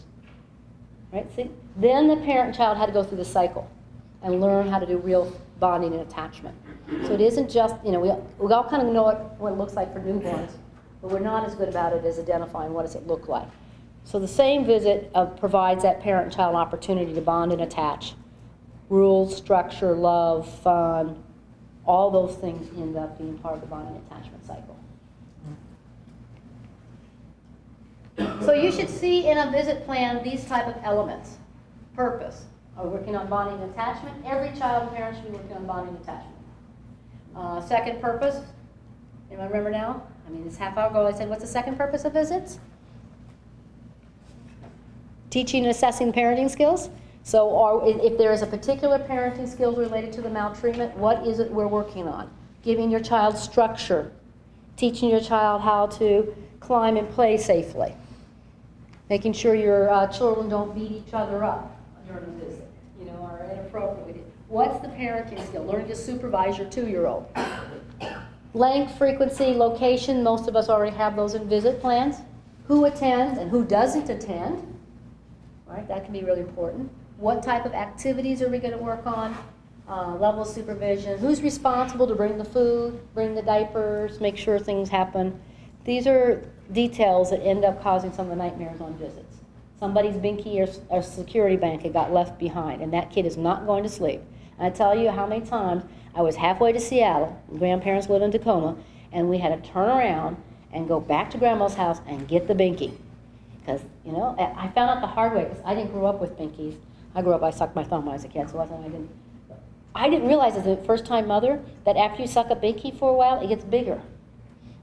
Right? See? Then the parent and child had to go through the cycle and learn how to do real bonding and attachment. So it isn't just, we all kind of know what it looks like for newborns, but we're not as good about it as identifying what does it look like. So the same visit provides that parent and child opportunity to bond and attach. Rules, structure, love, fun, all those things end up being part of the bonding attachment cycle. So you should see in a visit plan these type of elements. Purpose. Are we working on bonding and attachment? Every child and parent should be working on bonding and attachment. Second purpose. Anyone remember now? This half hour ago I said, what's the second purpose of visits? Teaching and assessing parenting skills. So if there is a particular parenting skills related to the maltreatment, what is it we're working on? Giving your child structure. Teaching your child how to climb and play safely. Making sure your children don't beat each other up during the visit, or inappropriately. What's the parenting skill? Learning to supervise your 2-year-old. Length, frequency, location, most of us already have those in visit plans. Who attends and who doesn't attend, right? That can be really important. What type of activities are we going to work on? Level of supervision. Who's responsible to bring the food, bring the diapers, make sure things happen? These are details that end up causing some of the nightmares on visits. Somebody's binky or security blanket got left behind, and that kid is not going to sleep. And I tell you how many times I was halfway to Seattle, grandparents lived in Tacoma, and we had to turn around and go back to Grandma's house and get the binky. Because, I found out the hard way, because I didn't grow up with binkies. I sucked my thumb when I was a kid, so I didn't realize as a first-time mother that after you suck a binky for a while, it gets bigger.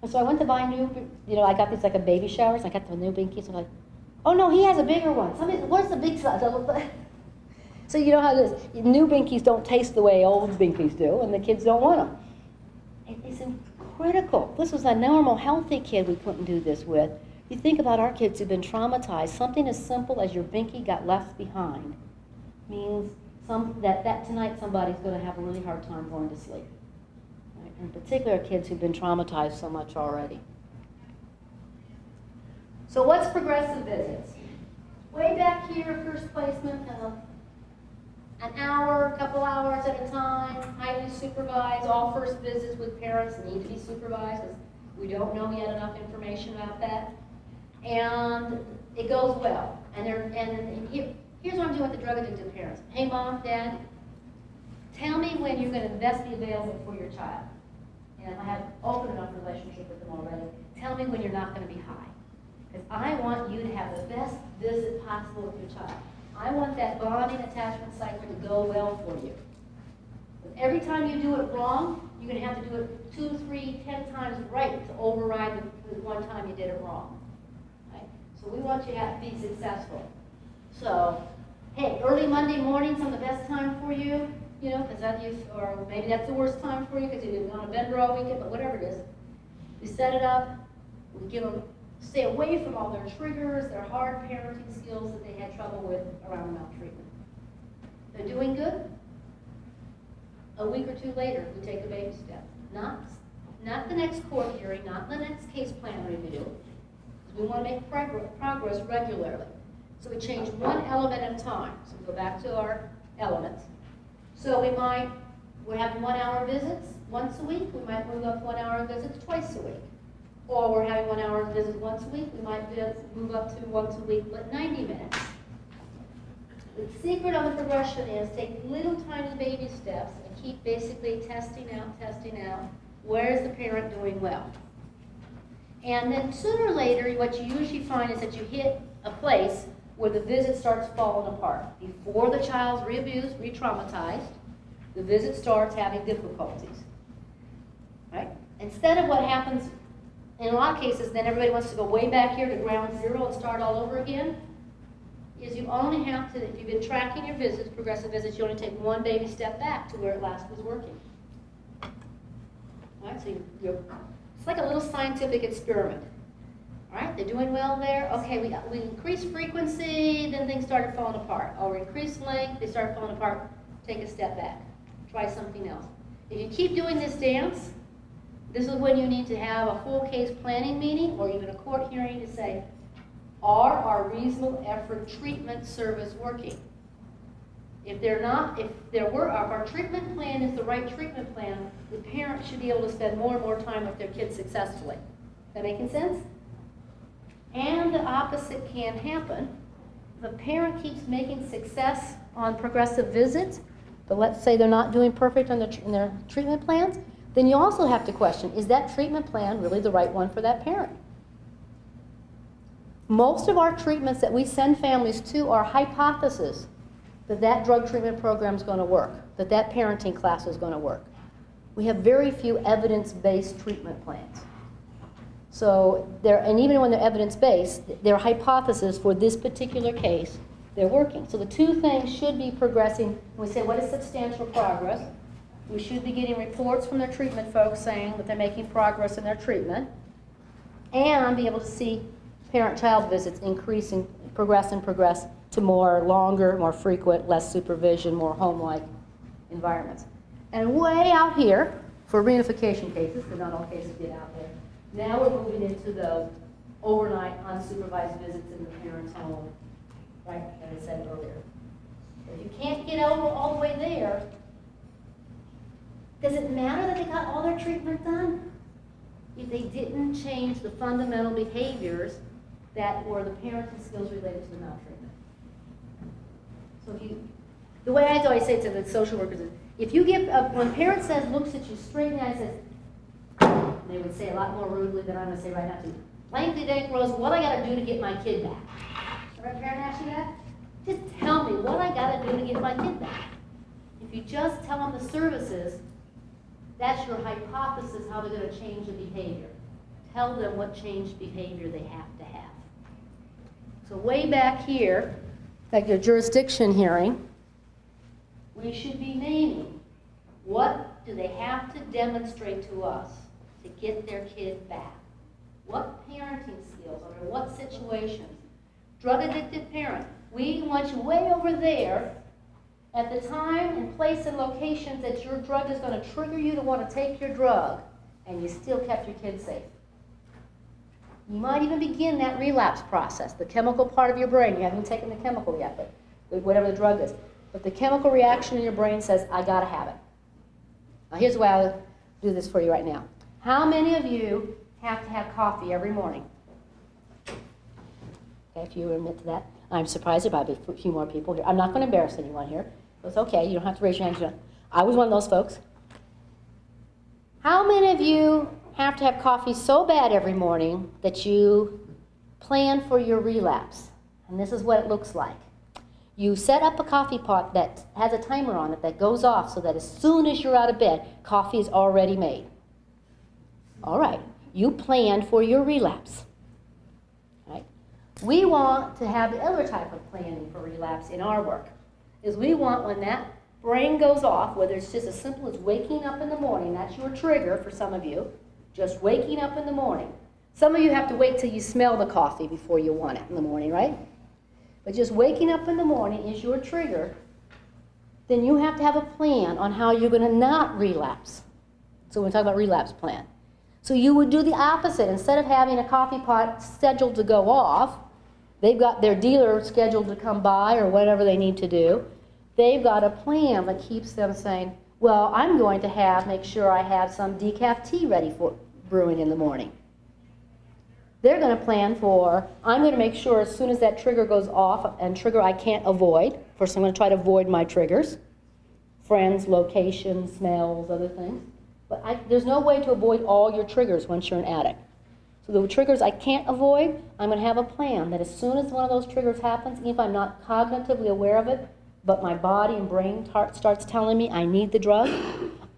And so I went to buy I got these like a baby showers, and I got the new binkies, and I'm like, oh no, he has a bigger one. What's the big size? So you know how it is. New binkies don't taste the way old binkies do, and the kids don't want them. It's critical. This was a normal, healthy kid we couldn't do this with. You think about our kids who've been traumatized. Something as simple as your binky got left behind means that tonight somebody's going to have a really hard time going to sleep. Right? In particular, kids who've been traumatized so much already. So what's progressive visits? Way back here, first placement, an hour, a couple hours at a time, highly supervised. All first visits with parents need to be supervised because we don't know yet enough information about that. And it goes well. And here's what I'm doing with the drug addicted parents. Hey, Mom, Dad, tell me when you're going to invest the available for your child. And I have an open enough relationship with them already. Tell me when you're not going to be high. Because I want you to have the best visit possible with your child. I want that bonding attachment cycle to go well for you. But every time you do it wrong, you're going to have to do it 2, 3, 10 times right to override the because one time you did it wrong. Right? So we want you to have to be successful. So, hey, early Monday morning's on the best time for you, you know, because that you, or maybe that's the worst time for you because you've been on a bender all weekend, but whatever it is. We set it up, we give them, stay away from all their triggers, their hard parenting skills that they had trouble with around maltreatment. They're doing good. A week or two later, we take a baby step. Not the next court hearing, not the next case plan review. We want to make progress regularly. So we change one element at a time. So we go back to our elements. So we're having 1 hour visits once a week. We might move up 1 hour visits twice a week. Or we're having 1 hour visits once a week. We might move up to once a week, but 90 minutes. The secret of the progression is take little tiny baby steps and keep basically testing out, where is the parent doing well? And then sooner or later, what you usually find is that you hit a place where the visit starts falling apart. Before the child's re-abused, re-traumatized, the visit starts having difficulties. Right? Instead of what happens in a lot of cases, then everybody wants to go way back here to ground zero and start all over again, is you only have to, if you've been tracking your visits, progressive visits, you only take one baby step back to where it last was working. All right, so it's like a little scientific experiment. All right, they're doing well there. Okay, we increase frequency, then things started falling apart. Or increase length, they start falling apart. Take a step back. Try something else. If you keep doing this dance, this is when you need to have a full case planning meeting or even a court hearing to say, are our reasonable effort treatment service working? If they're not, if our treatment plan is the right treatment plan, the parent should be able to spend more and more time with their kids successfully. That making sense? And the opposite can happen. If a parent keeps making success on progressive visits, but let's say they're not doing perfect in their treatment plans, then you also have to question, is that treatment plan really the right one for that parent? Most of our treatments that we send families to are hypotheses that that drug treatment program is going to work, that that parenting class is going to work. We have very few evidence-based treatment plans. So, and even when they're evidence-based, they're hypotheses for this particular case, they're working. So the two things should be progressing. When we say, what is substantial progress? We should be getting reports from their treatment folks saying that they're making progress in their treatment, and be able to see parent-child visits increasing, progress to more longer, more frequent, less supervision, more home-like environments. And way out here, for reunification cases, because not all cases get out there, now we're moving into the overnight unsupervised visits in the parent's home, right, as I said earlier. If you can't get all the way there, does it matter that they got all their treatment done? If they didn't change the fundamental behaviors that were the parenting skills related to the maltreatment. So the way I always say to the social workers is, if you give, when a parent looks at you straight in the eye and says, they would say a lot more rudely than I'm going to say right now to you, blankety dank Rose, what I got to do to get my kid back? Ever a parent ask you that? Just tell me what I got to do to get my kid back. If you just tell them the services, that's your hypothesis how they're going to change the behavior. Tell them what changed behavior they have to have. So way back here, like your jurisdiction hearing, we should be naming what do they have to demonstrate to us to get their kid back. What parenting skills, under what situations? Drug-addicted parent, we want you way over there at the time and place and locations that your drug is going to trigger you to want to take your drug, and you still kept your kid safe. You might even begin that relapse process, the chemical part of your brain. You haven't taken the chemical yet, but whatever the drug is. But the chemical reaction in your brain says, I got to have it. Now here's the way I'll do this for you right now. How many of you have to have coffee every morning? Okay, if you admit to that. I'm surprised there might be a few more people here. I'm not going to embarrass anyone here. It's okay. You don't have to raise your hand. I was one of those folks. How many of you have to have coffee so bad every morning that you plan for your relapse? And this is what it looks like. You set up a coffee pot that has a timer on it that goes off so that as soon as you're out of bed, coffee is already made. All right. you plan for your relapse. Right? We want to have the other type of planning for relapse in our work. Is we want when that brain goes off, whether it's just as simple as waking up in the morning, that's your trigger for some of you, just waking up in the morning. Some of you have to wait till you smell the coffee before you want it in the morning, right? But just waking up in the morning is your trigger. Then you have to have a plan on how you're going to not relapse. So we're talking about relapse plan. So you would do the opposite. Instead of having a coffee pot scheduled to go off, they've got their dealer scheduled to come by or whatever they need to do. They've got a plan that keeps them saying, well, I'm going to make sure I have some decaf tea ready for brewing in the morning. They're going to plan for, I'm going to make sure as soon as that trigger goes off, and trigger I can't avoid, first I'm going to try to avoid my triggers, friends, locations, smells, other things. But there's no way to avoid all your triggers once you're an addict. So the triggers I can't avoid, I'm going to have a plan that as soon as one of those triggers happens, even if I'm not cognitively aware of it, but my body and brain starts telling me I need the drug,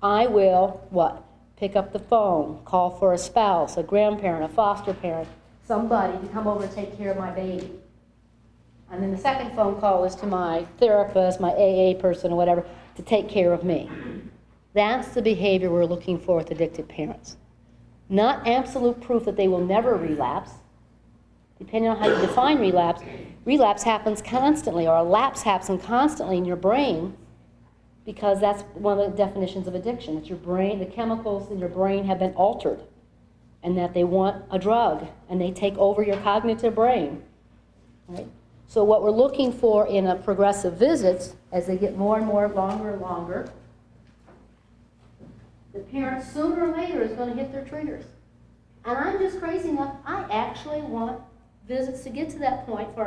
I will, what? Pick up the phone, call for a spouse, a grandparent, a foster parent, somebody to come over and take care of my baby. And then the second phone call is to my therapist, my AA person or whatever, to take care of me. That's the behavior we're looking for with addicted parents. Not absolute proof that they will never relapse. Depending on how you define relapse, relapse happens constantly, or a lapse happens constantly in your brain, because that's one of the definitions of addiction. That your brain, the chemicals in your brain have been altered, and that they want a drug, and they take over your cognitive brain. Right? So what we're looking for in a progressive visits, as they get more and more longer and longer, the parent sooner or later is going to hit their triggers. And I'm just crazy enough, I actually want visits to get to that point for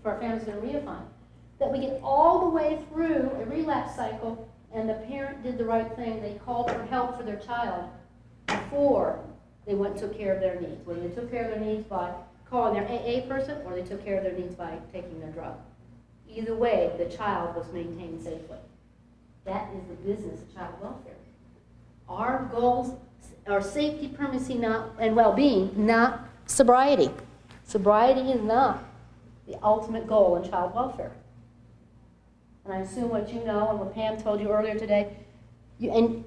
our families in a reaffirm. That we get all the way through a relapse cycle and the parent did the right thing. They called for help for their child before they went and took care of their needs. Whether they took care of their needs by calling their AA person or they took care of their needs by taking their drug. Either way, the child was maintained safely. That is the business of child welfare. Our goals are safety, permanency, and well-being, not sobriety. Sobriety is not the ultimate goal in child welfare. And I assume what you know and what Pam told you earlier today, and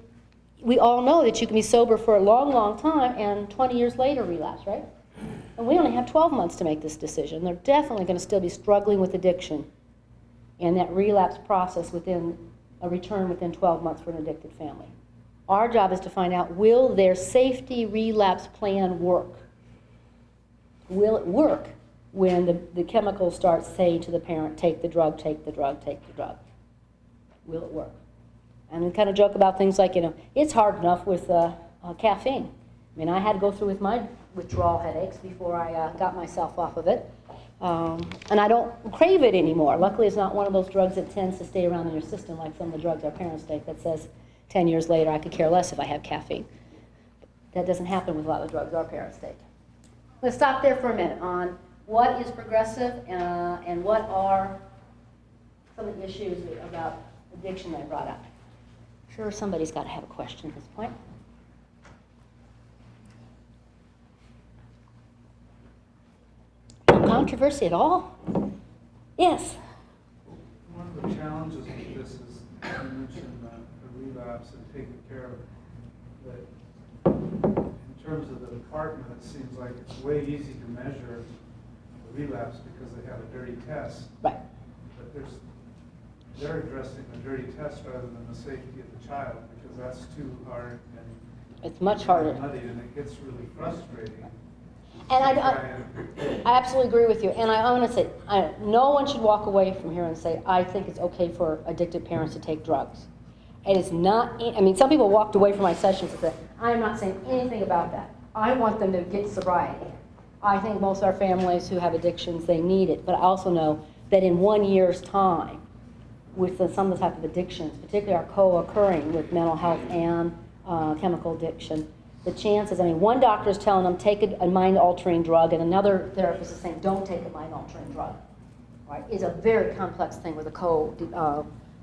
we all know that you can be sober for a long, long time and 20 years later relapse, right? And we only have 12 months to make this decision. They're definitely going to still be struggling with addiction and that relapse process within a return within 12 months for an addicted family. Our job is to find out, will their safety relapse plan work? Will it work when the chemicals start saying to the parent, take the drug, take the drug, take the drug? Will it work? And we kind of joke about things like, it's hard enough with caffeine. I mean, I had to go through with my withdrawal headaches before I got myself off of it. And I don't crave it anymore. Luckily, it's not one of those drugs that tends to stay around in your system like some of the drugs our parents take that says 10 years later I could care less if I have caffeine. That doesn't happen with a lot of the drugs our parents take. Let's stop there for a minute on what is progressive and what are some of the issues about addiction that I brought up. Sure, somebody's got to have a question at this point. No controversy at all? Yes? One of the challenges with this is, you mentioned the relapse and taking care of it. But in terms of the department, it seems like it's way easy to measure the relapse because they have a dirty test. Right. But they're addressing the dirty test rather than the safety of the child, because that's too hard and It's much harder. muddied, and it gets really frustrating. And I absolutely agree with you. And I want to say, no one should walk away from here and say, I think it's okay for addicted parents to take drugs. It is not, I mean, some people walked away from my sessions and said, I'm not saying anything about that. I want them to get sobriety. I think most of our families who have addictions, they need it. But I also know that in 1 year's time, with some of the type of addictions, particularly our co-occurring with mental health and chemical addiction, the chances, I mean, one doctor is telling them take a mind-altering drug, and another therapist is saying don't take a mind-altering drug. Right? It's a very complex thing with a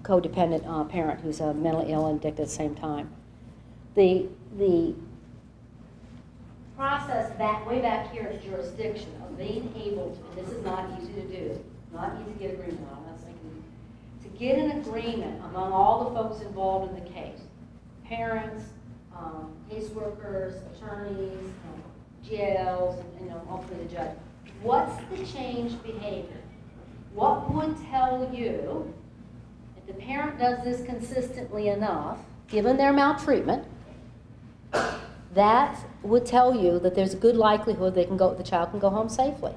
codependent parent who's mentally ill and addicted at the same time. process back, way back here in jurisdiction of being able to, and this is not easy to do, not easy to get agreement on, I'm not saying to get an agreement among all the folks involved in the case, parents, caseworkers, attorneys, jails, and ultimately the judge. What's the changed behavior? What would tell you if the parent does this consistently enough, given their maltreatment, that would tell you that there's a good likelihood the child can go home safely.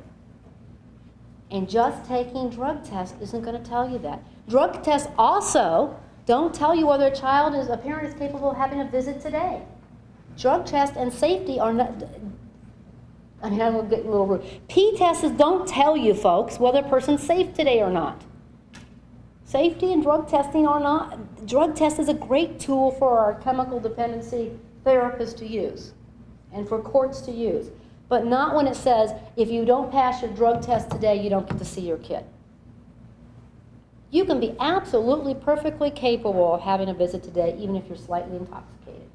And just taking drug tests isn't going to tell you that. Drug tests also don't tell you whether a parent is capable of having a visit today. Drug tests and safety are not, I'm going to get a little rude. P-tests don't tell you, folks, whether a person's safe today or not. Safety and drug testing are not. Drug test is a great tool for our chemical dependency therapists to use and for courts to use. But not when it says, if you don't pass your drug test today, you don't get to see your kid. You can be absolutely perfectly capable of having a visit today, even if you're slightly intoxicated.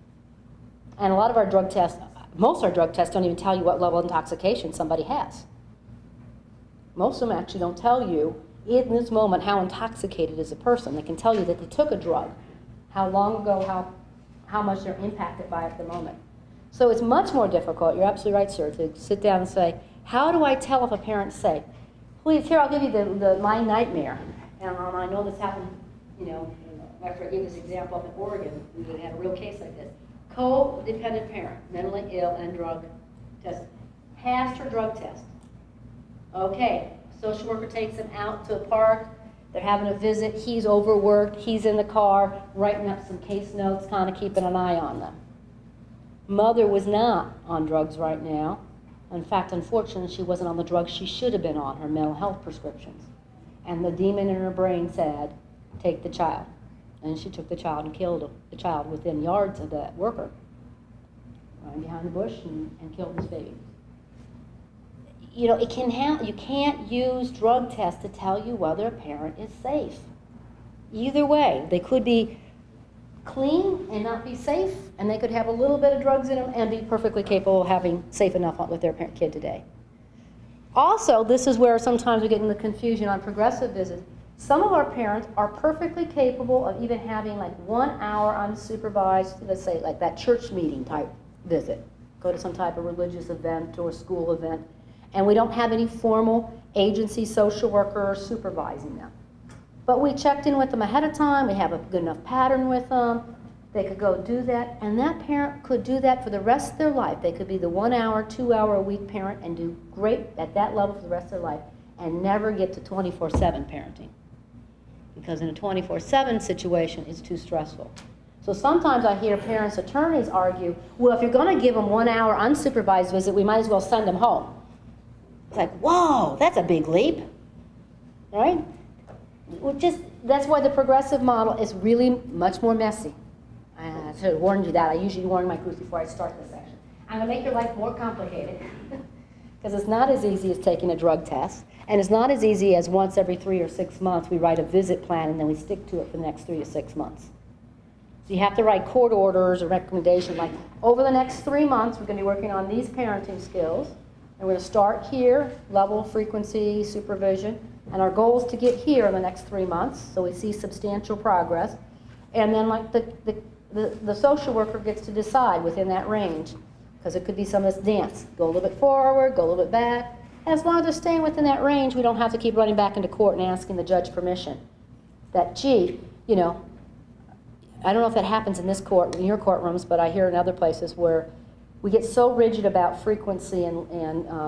And a lot of our drug tests, most of our drug tests don't even tell you what level of intoxication somebody has. Most of them actually don't tell you in this moment how intoxicated is a person. They can tell you that they took a drug, how long ago, how much they're impacted by it at the moment. So it's much more difficult, you're absolutely right, sir, to sit down and say, how do I tell if a parent's safe? Please, here, I'll give you my nightmare. And I know this happened, after I gave this example up in Oregon, we had a real case like this. Co-dependent parent, mentally ill and drug test, passed her drug test. Okay, social worker takes them out to a park, they're having a visit, he's overworked, he's in the car, writing up some case notes, kind of keeping an eye on them. Mother was not on drugs right now. In fact, unfortunately, she wasn't on the drugs she should have been on, her mental health prescriptions. And the demon in her brain said, take the child. And she took the child and killed the child within yards of that worker. Ran behind the bush and killed this baby. You can't use drug tests to tell you whether a parent is safe. Either way, they could be clean and not be safe, and they could have a little bit of drugs in them and be perfectly capable of having safe enough with their kid today. Also, this is where sometimes we get in the confusion on progressive visits. Some of our parents are perfectly capable of even having like 1 hour unsupervised, let's say like that church meeting type visit. Go to some type of religious event or school event, and we don't have any formal agency social worker supervising them. But we checked in with them ahead of time, we have a good enough pattern with them, they could go do that, and that parent could do that for the rest of their life. They could be the 1 hour, 2 hour a week parent and do great at that level for the rest of their life and never get to 24/7 parenting. Because in a 24/7 situation, it's too stressful. So sometimes I hear parents' attorneys argue, well, if you're going to give them 1 hour unsupervised visit, we might as well send them home. It's like, whoa, that's a big leap, right? That's why the progressive model is really much more messy. I should have warned you that. I usually warn my groups before I start this section. I'm going to make your life more complicated because it's not as easy as taking a drug test, and it's not as easy as once every 3 or 6 months we write a visit plan and then we stick to it for the next 3 to 6 months. So you have to write court orders or recommendations like, over the next 3 months we're going to be working on these parenting skills, and we're going to start here, level, frequency, supervision, and our goal is to get here in the next 3 months, so we see substantial progress. And then like the social worker gets to decide within that range, because it could be some of this dance. Go a little bit forward, go a little bit back. And as long as they're staying within that range, we don't have to keep running back into court and asking the judge permission. That, gee, I don't know if that happens in this court, in your courtrooms, but I hear in other places where we get so rigid about frequency and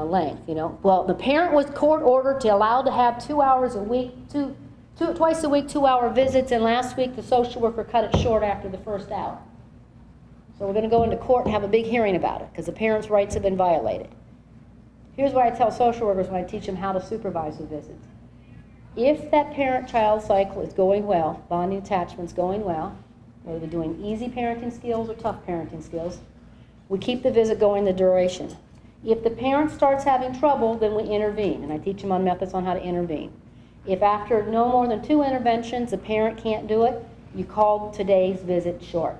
length, Well, the parent was court ordered to allow to have 2 hours a week, twice a week, 2 hour visits, and last week the social worker cut it short after the first hour. So we're going to go into court and have a big hearing about it because the parent's rights have been violated. Here's what I tell social workers when I teach them how to supervise the visits. If that parent-child cycle is going well, bonding attachment's going well, whether they're doing easy parenting skills or tough parenting skills, we keep the visit going the duration. If the parent starts having trouble, then we intervene, and I teach them on methods on how to intervene. If after no more than 2 interventions the parent can't do it, you call today's visit short.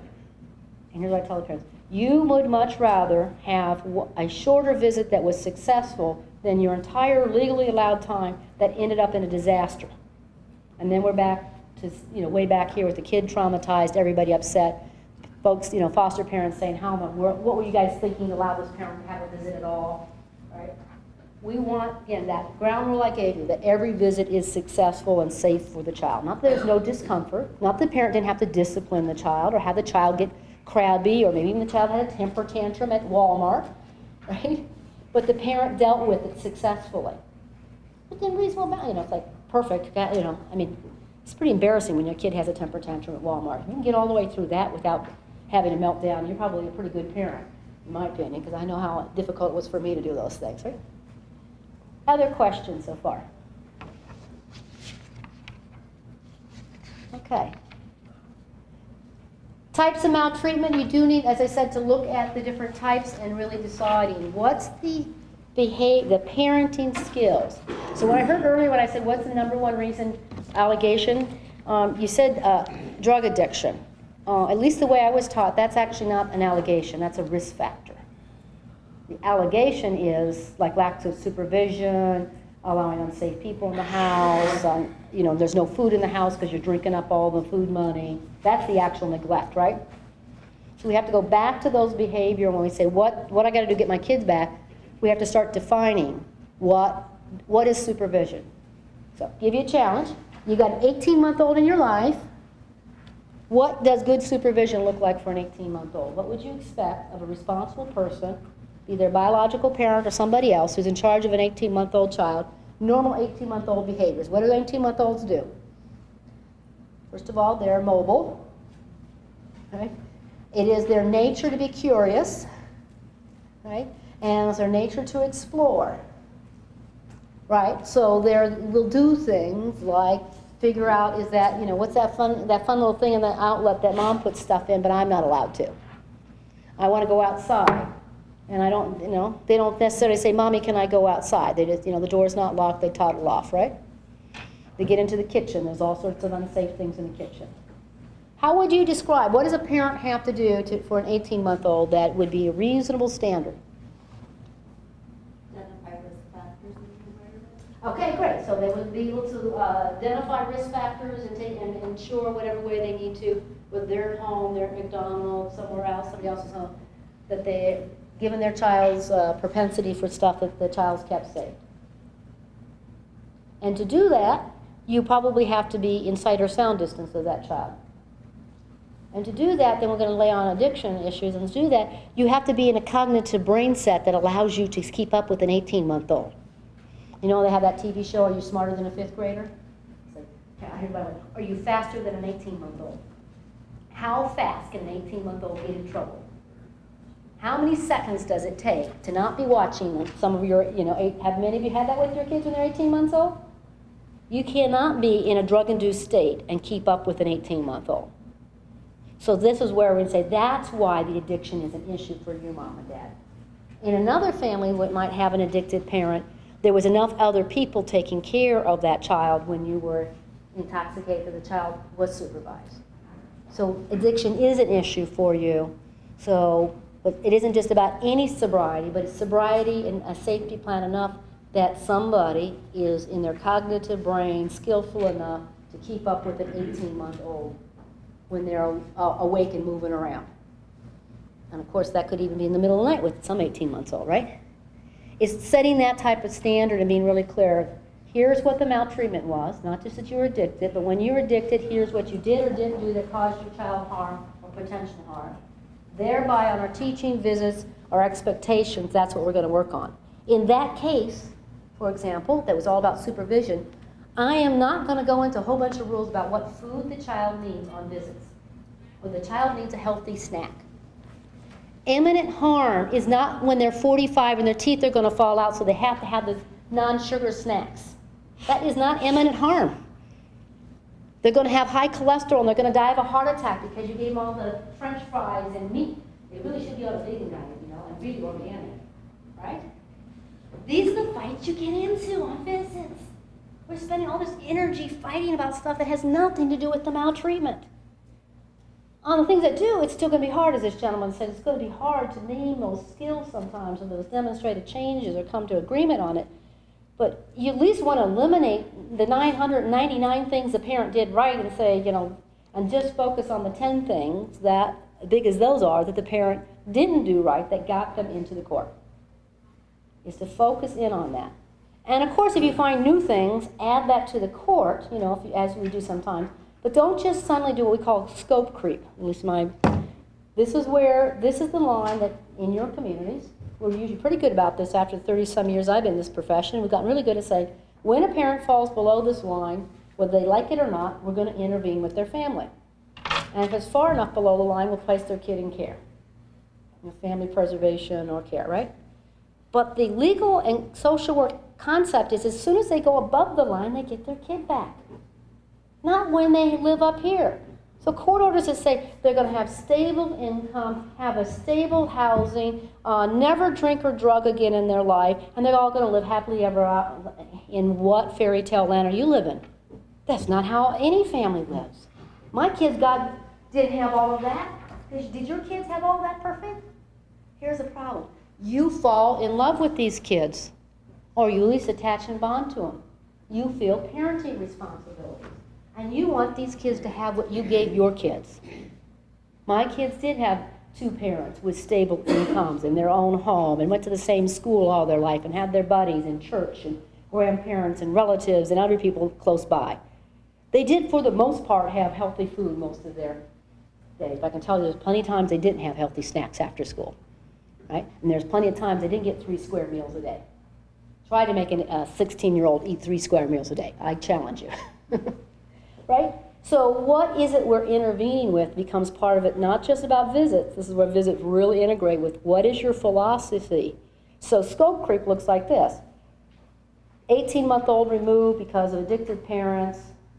And here's what I tell the parents. You would much rather have a shorter visit that was successful than your entire legally allowed time that ended up in a disaster. And then we're back to, way back here with the kid traumatized, everybody upset, folks, foster parents saying, what were you guys thinking to allow this parent to have a visit at all, right? We want, again, that ground rule I gave you, that every visit is successful and safe for the child. Not that there's no discomfort, not that the parent didn't have to discipline the child or have the child get crabby, or maybe even the child had a temper tantrum at Walmart, right? But the parent dealt with it successfully. Within reasonable amount, it's like perfect, it's pretty embarrassing when your kid has a temper tantrum at Walmart. You can get all the way through that without having a meltdown. You're probably a pretty good parent, in my opinion, because I know how difficult it was for me to do those things, right? Other questions so far? Okay. Types of maltreatment, you do need, as I said, to look at the different types and really deciding what's the parenting skills. So what I heard earlier when I said what's the number one reason allegation, you said drug addiction. At least the way I was taught, that's actually not an allegation, that's a risk factor. The allegation is like lack of supervision, allowing unsafe people in the house, there's no food in the house because you're drinking up all the food money. That's the actual neglect, right? So we have to go back to those behavior when we say, what I got to do to get my kids back, we have to start defining what is supervision. So give you a challenge. You got an 18-month-old in your life. What does good supervision look like for an 18-month-old? What would you expect of a responsible person, be their biological parent or somebody else who's in charge of an 18-month-old child, normal 18-month-old behaviors? What do 18-month-olds do? First of all, they're mobile. Right? It is their nature to be curious, right? And it's their nature to explore, right? So they'll do things like figure out, is that, what's that fun little thing in the outlet that mom puts stuff in, but I'm not allowed to. I want to go outside. And I don't, they don't necessarily say, Mommy, can I go outside? They just, the door's not locked, they toddle off, right? They get into the kitchen. There's all sorts of unsafe things in the kitchen. How would you describe, what does a parent have to do for an 18-month-old that would be a reasonable standard? Identify risk factors in the environment. Okay, great. So they would be able to identify risk factors and ensure whatever way they need to with their home, their McDonald's, somewhere else, somebody else's home, that they given their child's propensity for stuff that the child's kept safe. And to do that, you probably have to be in sight or sound distance of that child. And to do that, then we're going to lay on addiction issues, and to do that, you have to be in a cognitive brain set that allows you to keep up with an 18-month-old. They have that TV show, Are You Smarter Than a Fifth Grader? It's like, I hear about it. Are you faster than an 18-month-old? How fast can an 18-month-old get in trouble? How many seconds does it take to not be watching some of your, have many of you had that with your kids when they're 18 months old? You cannot be in a drug-induced state and keep up with an 18-month-old. So this is where we say that's why the addiction is an issue for your mom and dad. In another family that might have an addicted parent, there was enough other people taking care of that child when you were intoxicated that the child was supervised. So addiction is an issue for you. But it isn't just about any sobriety, but it's sobriety and a safety plan enough that somebody is in their cognitive brain skillful enough to keep up with an 18-month-old when they're awake and moving around. And of course, that could even be in the middle of the night with some 18-months-old, right? It's setting that type of standard and being really clear. Here's what the maltreatment was, not just that you were addicted, but when you were addicted, here's what you did or didn't do that caused your child harm or potential harm. Thereby, on our teaching visits, our expectations, that's what we're going to work on. In that case, for example, that was all about supervision, I am not going to go into a whole bunch of rules about what food the child needs on visits. When the child needs a healthy snack. Imminent harm is not when they're 45 and their teeth are going to fall out, so they have to have the non-sugar snacks. That is not imminent harm. They're going to have high cholesterol and they're going to die of a heart attack because you gave them all the French fries and meat. They really should be on a vegan diet, and really organic, right? These are the fights you get into on visits. We're spending all this energy fighting about stuff that has nothing to do with the maltreatment. On the things that do, it's still going to be hard, as this gentleman said. It's going to be hard to name those skills sometimes, or those demonstrated changes, or come to agreement on it. But you at least want to eliminate the 999 things the parent did right and say, and just focus on the 10 things that, big as those are, that the parent didn't do right that got them into the court. Is to focus in on that. And of course, if you find new things, add that to the court, as we do sometimes. But don't just suddenly do what we call scope creep. At least this is the line that in your communities, we're usually pretty good about this after 30-some years I've been in this profession. We've gotten really good at saying, when a parent falls below this line, whether they like it or not, we're going to intervene with their family. And if it's far enough below the line, we'll place their kid in care. Family preservation or care, right? But the legal and social work concept is as soon as they go above the line, they get their kid back. Not when they live up here. So court orders that say they're going to have stable income, have a stable housing, never drink or drug again in their life, and they're all going to live happily ever after. In what fairy tale land are you living? That's not how any family lives. My kids didn't have all of that. Did your kids have all that perfect? Here's the problem. You fall in love with these kids, or you at least attach and bond to them. You feel parenting responsibilities. And you want these kids to have what you gave your kids. My kids did have two parents with stable incomes in their own home and went to the same school all their life and had their buddies in church and grandparents and relatives and other people close by. They did, for the most part, have healthy food most of their days. I can tell you there's plenty of times they didn't have healthy snacks after school. Right? And there's plenty of times they didn't get 3 square meals a day. Try to make a 16-year-old eat 3 square meals a day. I challenge you. Right? So what is it we're intervening with becomes part of it, not just about visits. This is where visits really integrate with what is your philosophy. So scope creep looks like this. 18-month-old removed because of addicted parents,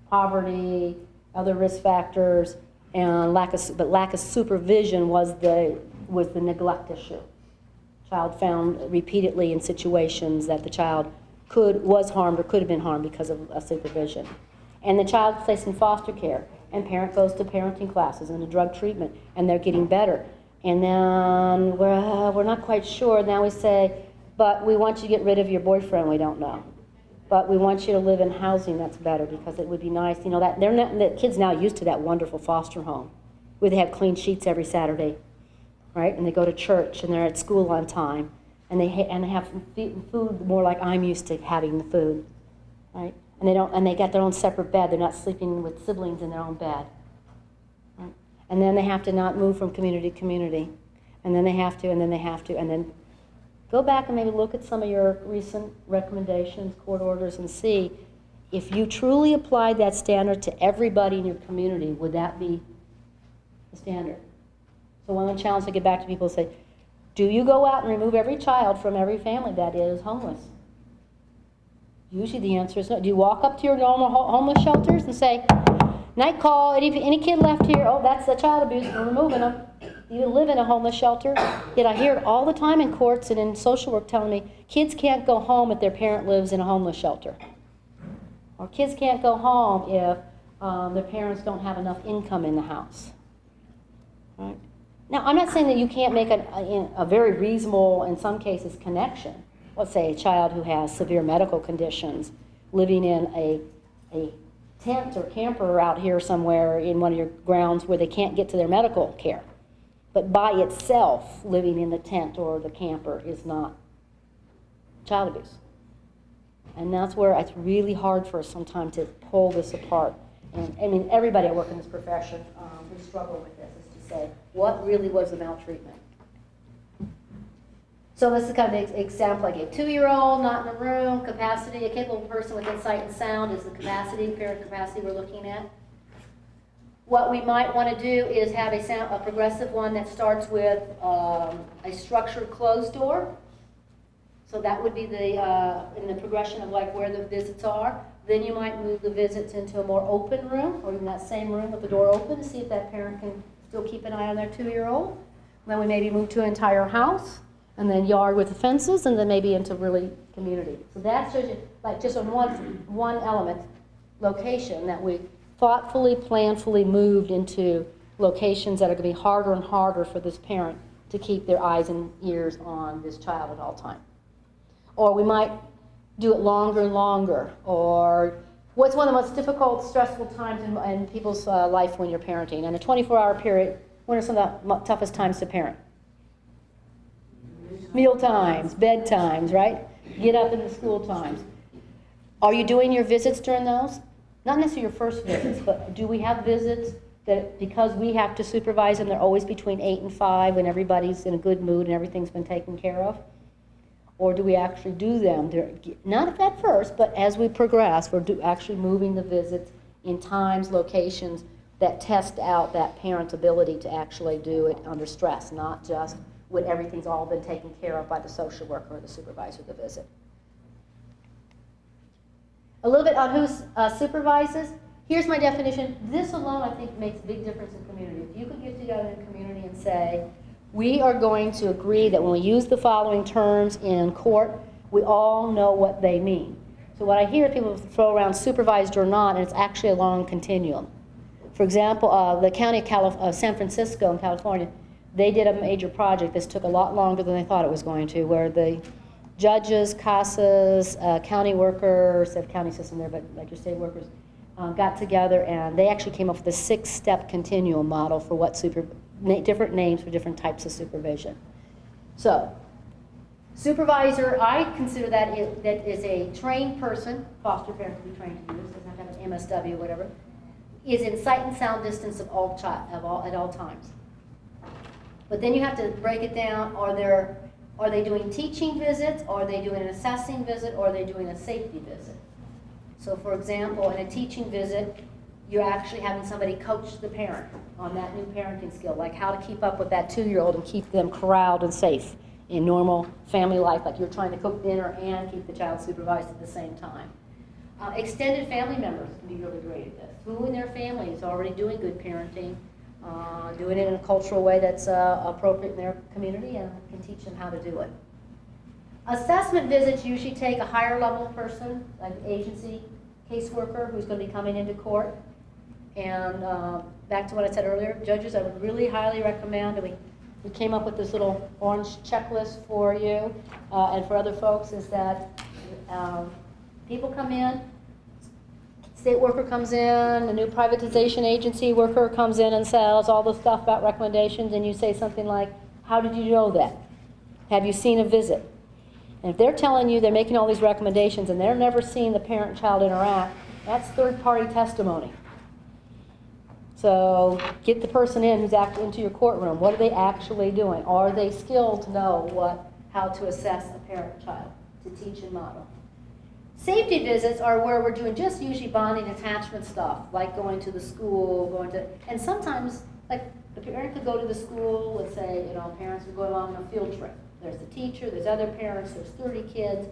poverty, other risk factors, and lack of supervision was the neglect issue. Child found repeatedly in situations that the child was harmed or could have been harmed because of a supervision. And the child is placed in foster care, and parent goes to parenting classes and a drug treatment, and they're getting better. And then we're not quite sure. Now we say, but we want you to get rid of your boyfriend. We don't know. But we want you to live in housing that's better because it would be nice. That the kids now used to that wonderful foster home where they have clean sheets every Saturday. Right, and they go to church, and they're at school on time, and they have food more like I'm used to having the food, right? And they got their own separate bed. They're not sleeping with siblings in their own bed, right? And then they have to not move from community to community, and then they have to, and then go back and maybe look at some of your recent recommendations, court orders, and see if you truly applied that standard to everybody in your community. Would that be the standard? So one of the challenges I get back to people say, do you go out and remove every child from every family that is homeless? Usually the answer is no. Do you walk up to your normal homeless shelters and say, night call, any kid left here, oh, that's a child abuse, we're removing them. You live in a homeless shelter. Yet I hear it all the time in courts and in social work telling me, kids can't go home if their parent lives in a homeless shelter. Or kids can't go home if their parents don't have enough income in the house. Right? Now, I'm not saying that you can't make a very reasonable, in some cases, connection. Let's say a child who has severe medical conditions living in a tent or camper out here somewhere in one of your grounds where they can't get to their medical care. But by itself, living in the tent or the camper is not child abuse. And that's where it's really hard for us sometimes to pull this apart. And I mean, everybody I work in this profession, we struggle with this. Say, what really was the maltreatment? So this is kind of an example I gave. 2-year-old, not in a room, capacity, a capable person within sight and sound is the parent capacity we're looking at. What we might want to do is have a progressive one that starts with a structured closed door. So that would be in the progression of like where the visits are. Then you might move the visits into a more open room, or in that same room with the door open to see if that parent can still keep an eye on their 2-year-old. Then we maybe move to an entire house, and then yard with the fences, and then maybe into really community. So that's just on one element, location, that we thoughtfully, planfully moved into locations that are going to be harder and harder for this parent to keep their eyes and ears on this child at all times. Or we might do it longer and longer. Or what's one of the most difficult, stressful times in people's life when you're parenting? In a 24-hour period, when are some of the toughest times to parent? Meal times, bed times, right? Get up in the school times. Are you doing your visits during those? Not necessarily your first visits, but do we have visits that because we have to supervise them, they're always between 8 and 5 when everybody's in a good mood and everything's been taken care of? Or do we actually do them? Not at first, but as we progress, we're actually moving the visits in times, locations that test out that parent's ability to actually do it under stress, not just when everything's all been taken care of by the social worker or the supervisor of the visit. A little bit on who supervises. Here's my definition. This alone, I think, makes a big difference in community. If you could get together in a community and say, we are going to agree that when we use the following terms in court, we all know what they mean. So what I hear people throw around supervised or not, and it's actually a long continuum. For example, the county of San Francisco in California, they did a major project. This took a lot longer than they thought it was going to, where the judges, CASAs, county workers, they have county system there, but legislative workers, got together and they actually came up with a 6-step continuum model for what different names for different types of supervision. So, supervisor, I consider that is a trained person, foster parent can be trained to do this, doesn't have to have an MSW or whatever, is in sight and sound distance of at all times. But then you have to break it down. Are they doing teaching visits? Are they doing an assessing visit? Or are they doing a safety visit? So for example, in a teaching visit, you're actually having somebody coach the parent on that new parenting skill, like how to keep up with that 2-year-old and keep them corralled and safe in normal family life, like you're trying to cook dinner and keep the child supervised at the same time. Extended family members can be really great at this. Who in their family is already doing good parenting, doing it in a cultural way that's appropriate in their community and can teach them how to do it. Assessment visits usually take a higher level person, like an agency caseworker who's going to be coming into court. And back to what I said earlier, judges, I would really highly recommend, and we came up with this little orange checklist for you and for other folks, is that people come in, state worker comes in, a new privatization agency worker comes in and says all the stuff about recommendations, and you say something like, how did you know that? Have you seen a visit? And if they're telling you they're making all these recommendations and they're never seeing the parent-child interact, that's third-party testimony. So get the person in who's actually into your courtroom. What are they actually doing? Are they skilled to know how to assess a parent-child, to teach and model? Safety visits are where we're doing just usually bonding attachment stuff, like going to the school, and sometimes, like the parent could go to the school, let's say, parents are going on a field trip. There's the teacher, there's other parents, there's 30 kids.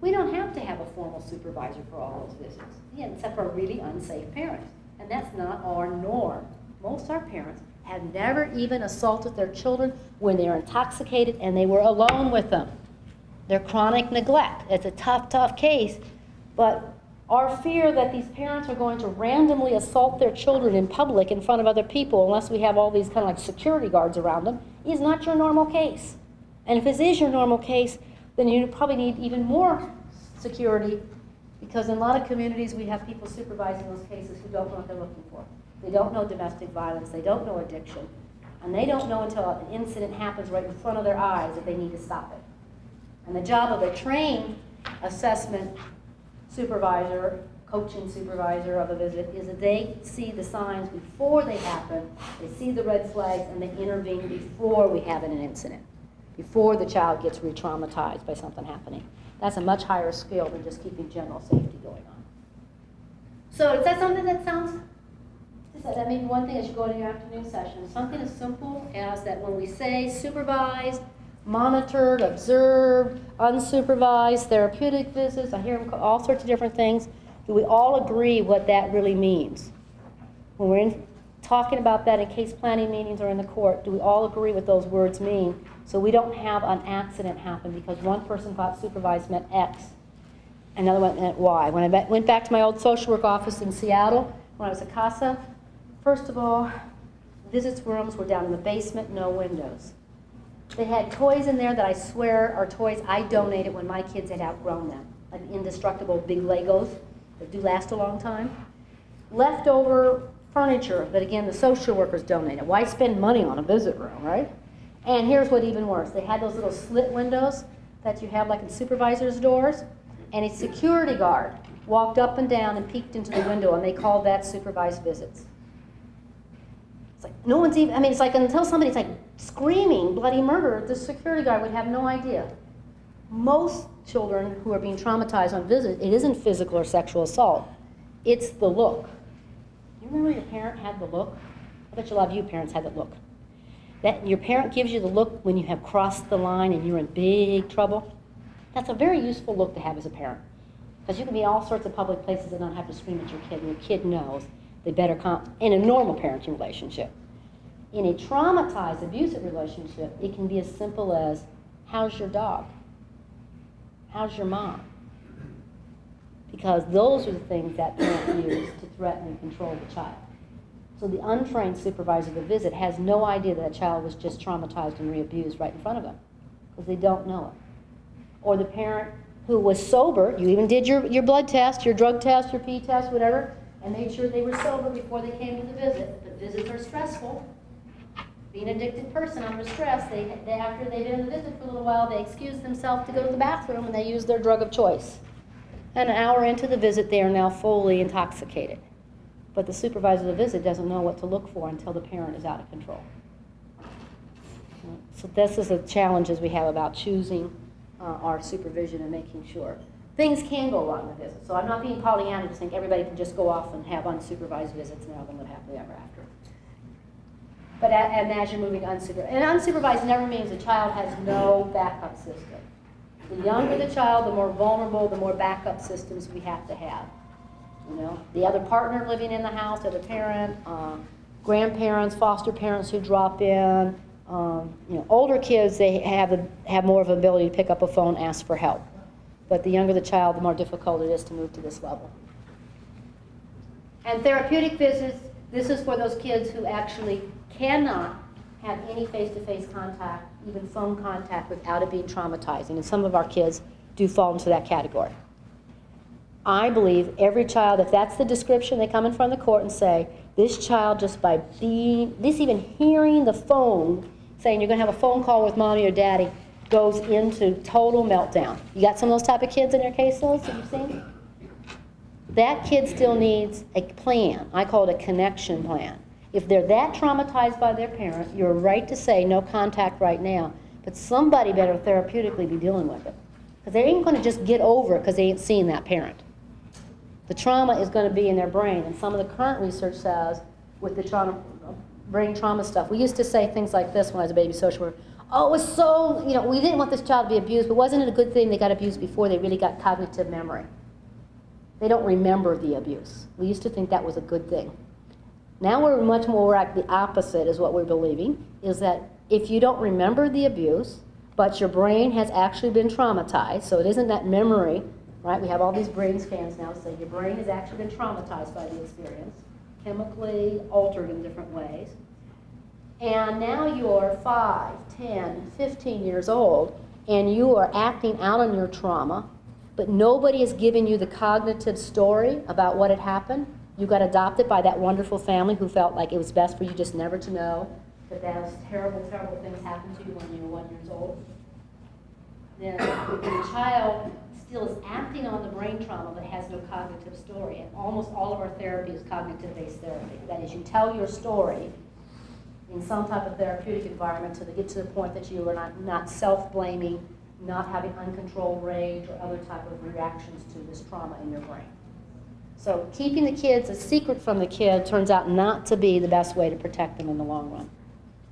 We don't have to have a formal supervisor for all those visits, except for really unsafe parents. And that's not our norm. Most of our parents have never even assaulted their children when they're intoxicated and they were alone with them. They're chronic neglect. It's a tough, tough case. But our fear that these parents are going to randomly assault their children in public in front of other people, unless we have all these kind of like security guards around them, is not your normal case. And if this is your normal case, then you probably need even more security, because in a lot of communities we have people supervising those cases who don't know what they're looking for. They don't know domestic violence, they don't know addiction, and they don't know until an incident happens right in front of their eyes that they need to stop it. And the job of a trained assessment supervisor, coaching supervisor of a visit, is that they see the signs before they happen, they see the red flags, and they intervene before we have an incident, before the child gets re-traumatized by something happening. That's a much higher skill than just keeping general safety going on. So is that something that sounds, that may be one thing as you go into your afternoon session, something as simple as that when we say supervised, monitored, observed, unsupervised, therapeutic visits, I hear them call all sorts of different things. Do we all agree what that really means? When we're talking about that in case planning meetings or in the court, do we all agree what those words mean, so we don't have an accident happen because one person thought supervised meant X, another one meant Y. When I went back to my old social work office in Seattle, when I was at CASA, first of all, visits rooms were down in the basement, no windows. They had toys in there that I swear are toys I donated when my kids had outgrown them, like indestructible big Legos that do last a long time. Leftover furniture that, again, the social workers donated. Why spend money on a visit room, right? And here's what even worse. They had those little slit windows that you have like in supervisors' doors, and a security guard walked up and down and peeked into the window, and they called that supervised visits. It's like no one's even, I mean, it's like until somebody's like screaming bloody murder, the security guard would have no idea. Most children who are being traumatized on visit, it isn't physical or sexual assault. It's the look. You remember your parent had the look? I bet you a lot of you parents had that look. That your parent gives you the look when you have crossed the line and you're in big trouble. That's a very useful look to have as a parent. Because you can be in all sorts of public places and not have to scream at your kid, and your kid knows they better come in a normal parenting relationship. In a traumatized, abusive relationship, it can be as simple as, how's your dog? How's your mom? Because those are the things that parent use to threaten and control the child. So the untrained supervisor of the visit has no idea that child was just traumatized and re-abused right in front of them, because they don't know it. Or the parent who was sober, you even did your blood test, your drug test, your pee test, whatever, and made sure they were sober before they came to the visit. The visits are stressful. Being an addicted person under stress, they after they've been in the visit for a little while, they excuse themselves to go to the bathroom and they use their drug of choice. And an hour into the visit, they are now fully intoxicated. But the supervisor of the visit doesn't know what to look for until the parent is out of control. So this is the challenges we have about choosing our supervision and making sure. Things can go wrong in the visit. So I'm not being Pollyanna to think everybody can just go off and have unsupervised visits and they're going to live happily ever after. But imagine moving unsupervised. And unsupervised never means the child has no backup system. The younger the child, the more vulnerable, the more backup systems we have to have. You know, the other partner living in the house, the other parent, grandparents, foster parents who drop in. Older kids, they have more of an ability to pick up a phone, ask for help. But the younger the child, the more difficult it is to move to this level. And therapeutic visits, this is for those kids who actually cannot have any face-to-face contact, even phone contact, without it being traumatizing. And some of our kids do fall into that category. I believe every child, if that's the description, they come in front of the court and say, this child, just by even hearing the phone, saying you're going to have a phone call with mommy or daddy, goes into total meltdown. You got some of those type of kids in your caseloads that you've seen? That kid still needs a plan. I call it a connection plan. If they're that traumatized by their parent, you're right to say no contact right now, but somebody better therapeutically be dealing with it. Because they ain't going to just get over it because they ain't seeing that parent. The trauma is going to be in their brain, and some of the current research says with the brain trauma stuff, we used to say things like this when I was a baby social worker. Oh, it was so, we didn't want this child to be abused, but wasn't it a good thing they got abused before they really got cognitive memory? They don't remember the abuse. We used to think that was a good thing. Now we're much more at the opposite is what we're believing, is that if you don't remember the abuse, but your brain has actually been traumatized, so it isn't that memory, right? We have all these brain scans now say your brain has actually been traumatized by the experience, chemically altered in different ways. And now you're 5, 10, 15 years old, and you are acting out on your trauma, but nobody is giving you the cognitive story about what had happened. You got adopted by that wonderful family who felt like it was best for you just never to know that those terrible, terrible things happened to you when you were 1 year old. Then the child still is acting on the brain trauma but has no cognitive story. And almost all of our therapy is cognitive-based therapy. That is, you tell your story in some type of therapeutic environment to get to the point that you are not self-blaming, not having uncontrolled rage or other type of reactions to this trauma in your brain. So keeping the kids a secret from the kid turns out not to be the best way to protect them in the long run.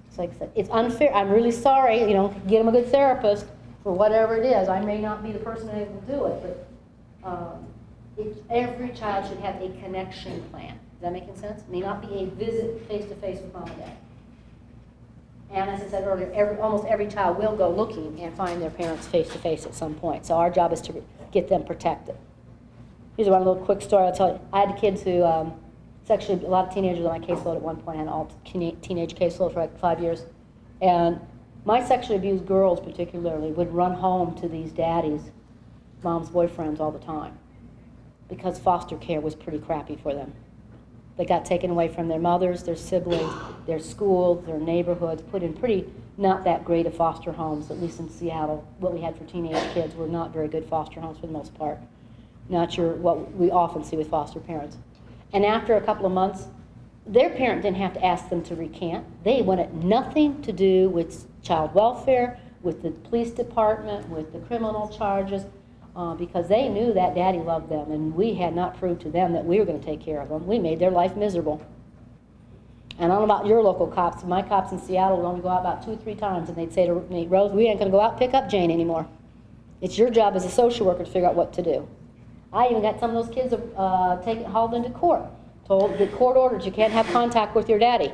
So like I said, it's unfair. I'm really sorry, get them a good therapist for whatever it is. I may not be the person able to do it, but every child should have a connection plan. Does that make sense? It may not be a visit face-to-face with mom and dad. And as I said earlier, almost every child will go looking and find their parents face-to-face at some point. So our job is to get them protected. Here's one little quick story I'll tell you. I had kids who Sexually, a lot of teenagers on my caseload at one point. I had an all teenage caseload for like 5 years. And my sexually abused girls particularly would run home to these daddies, mom's boyfriends all the time, because foster care was pretty crappy for them. They got taken away from their mothers, their siblings, their schools, their neighborhoods, put in pretty not that great of foster homes, at least in Seattle. What we had for teenage kids were not very good foster homes for the most part. Not what we often see with foster parents. And after a couple of months, their parent didn't have to ask them to recant. They wanted nothing to do with child welfare, with the police department, with the criminal charges, because they knew that daddy loved them, and we had not proved to them that we were going to take care of them. We made their life miserable. And I don't know about your local cops. My cops in Seattle would only go out about 2 or 3 times, and they'd say to me, Rose, we ain't going to go out and pick up Jane anymore. It's your job as a social worker to figure out what to do. I even got some of those kids hauled into court. Told the court orders you can't have contact with your daddy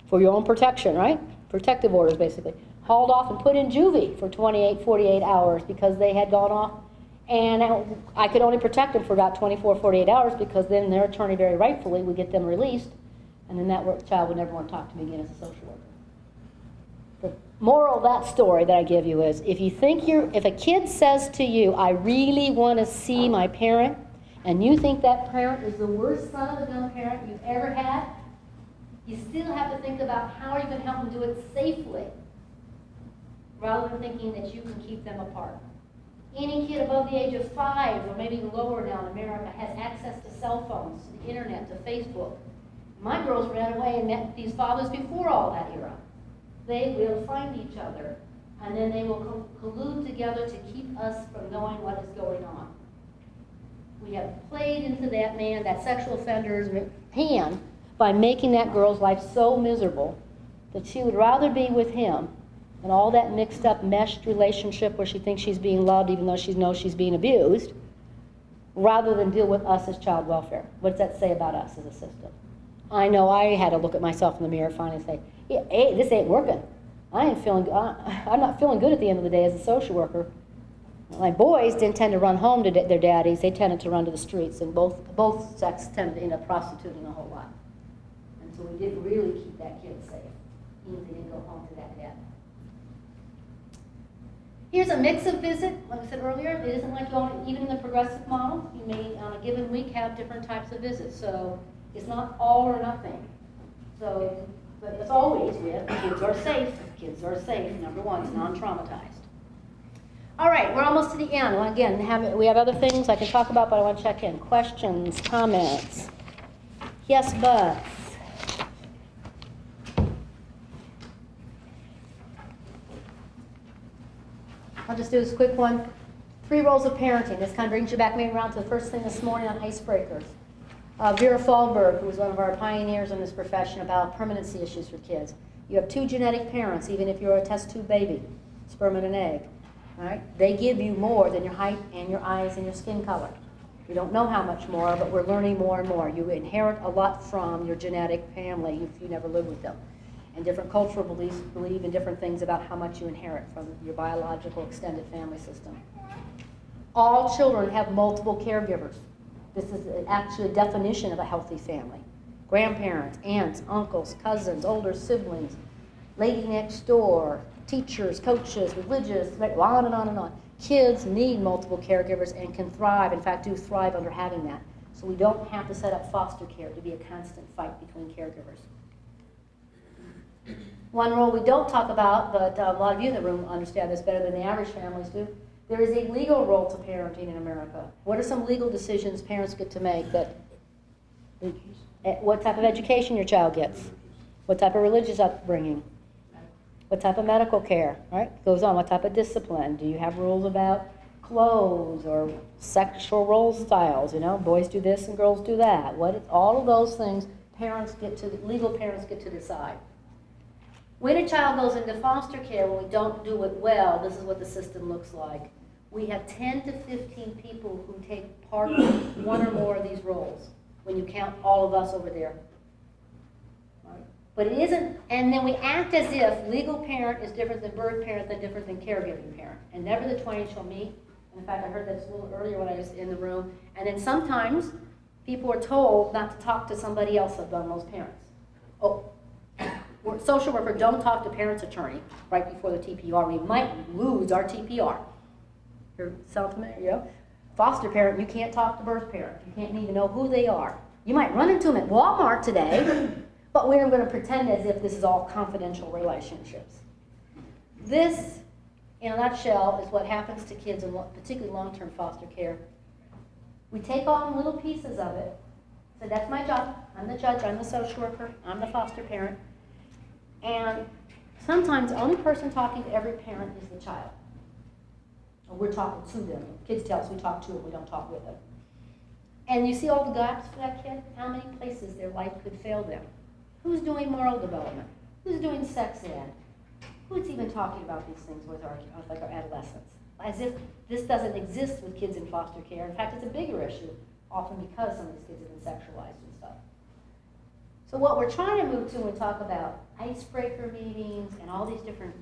for your own protection, right? Protective orders, basically. Hauled off and put in juvie for 28, 48 hours because they had gone off. And I could only protect them for about 24, 48 hours because then their attorney very rightfully would get them released, and then that child would never want to talk to me again as a social worker. The moral of that story that I give you is, if a kid says to you, I really want to see my parent, and you think that parent is the worst son of a gun parent you've ever had, you still have to think about how are you going to help them do it safely, rather than thinking that you can keep them apart. Any kid above the age of 5, or maybe even lower now in America, has access to cell phones, to the internet, to Facebook. My girls ran away and met these fathers before all that era. They will find each other, and then they will collude together to keep us from knowing what is going on. We have played into that man, that sexual offender's hand, by making that girl's life so miserable that she would rather be with him and all that mixed up, meshed relationship where she thinks she's being loved even though she knows she's being abused, rather than deal with us as child welfare. What does that say about us as a system? I know I had to look at myself in the mirror finally and say, yeah, hey, this ain't working. I'm not feeling good at the end of the day as a social worker. My boys didn't tend to run home to their daddies. They tended to run to the streets, and both sex tended to end up prostituting a whole lot. And so we didn't really keep that kid safe, even if they didn't go home to that dad. Here's a mix of visit. Like I said earlier, it isn't like going, even in the progressive model, you may on a given week have different types of visits. So it's not all or nothing. So, but as always, kids are safe. Kids are safe. Number one, it's non-traumatized. All right, we're almost to the end. Well, again, we have other things I can talk about, but I want to check in. Questions, comments? Yes, buts. I'll just do this quick one. 3 roles of parenting. This kind of brings you back maybe around to the first thing this morning on icebreakers. Vera Fahlberg, who was one of our pioneers in this profession about permanency issues for kids. You have 2 genetic parents, even if you're a test tube baby, sperm and an egg. All right? They give you more than your height and your eyes and your skin color. We don't know how much more, but we're learning more and more. You inherit a lot from your genetic family if you never live with them. And different cultural beliefs believe in different things about how much you inherit from your biological extended family system. All children have multiple caregivers. This is actually a definition of a healthy family. Grandparents, aunts, uncles, cousins, older siblings, lady next door, teachers, coaches, religious, right, on and on and on. Kids need multiple caregivers and can thrive, in fact, do thrive under having that. So we don't have to set up foster care to be a constant fight between caregivers. One role we don't talk about, but a lot of you in the room understand this better than the average families do, there is a legal role to parenting in America. What are some legal decisions parents get to make? What type of education your child gets? What type of religious upbringing? What type of medical care, right? Goes on. What type of discipline? Do you have rules about clothes or sexual role styles? You know, boys do this and girls do that. All of those things legal parents get to decide. When a child goes into foster care, when we don't do it well, this is what the system looks like. We have 10 to 15 people who take part in one or more of these roles, when you count all of us over there. Right? But it isn't, and then we act as if legal parent is different than birth parent, than different than caregiving parent. And never the twain shall meet. In fact, I heard that a little earlier when I was in the room. And then sometimes people are told not to talk to somebody else other than those parents. Oh, social worker, don't talk to parents' attorney right before the TPR. We might lose our TPR. You're sound familiar, you know? Foster parent, you can't talk to birth parent. You can't even know who they are. You might run into them at Walmart today, but we're going to pretend as if this is all confidential relationships. This, in a nutshell, is what happens to kids in particularly long-term foster care. We take on little pieces of it. So that's my job. I'm the judge, I'm the social worker, I'm the foster parent. And sometimes the only person talking to every parent is the child. Or we're talking to them. Kids tell us we talk to them, we don't talk with them. And you see all the gaps for that kid? How many places their life could fail them? Who's doing moral development? Who's doing sex ed? Who's even talking about these things with our adolescents? As if this doesn't exist with kids in foster care. In fact, it's a bigger issue, often because some of these kids have been sexualized and stuff. So what we're trying to move to when we talk about icebreaker meetings and all these different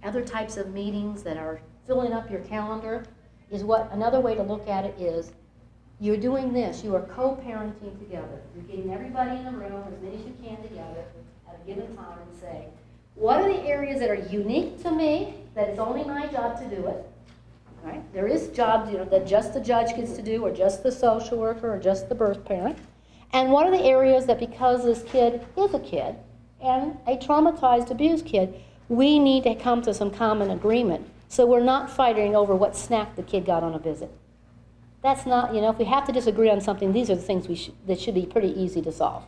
other types of meetings that are filling up your calendar is what another way to look at it is you're doing this, you are co-parenting together. You're getting everybody in the room, as many as you can together at a given time and say, what are the areas that are unique to me, that it's only my job to do it? Right? There is jobs, that just the judge gets to do, or just the social worker, or just the birth parent. And what are the areas that because this kid is a kid, and a traumatized, abused kid, we need to come to some common agreement so we're not fighting over what snack the kid got on a visit. That's not, if we have to disagree on something, these are the things that should be pretty easy to solve,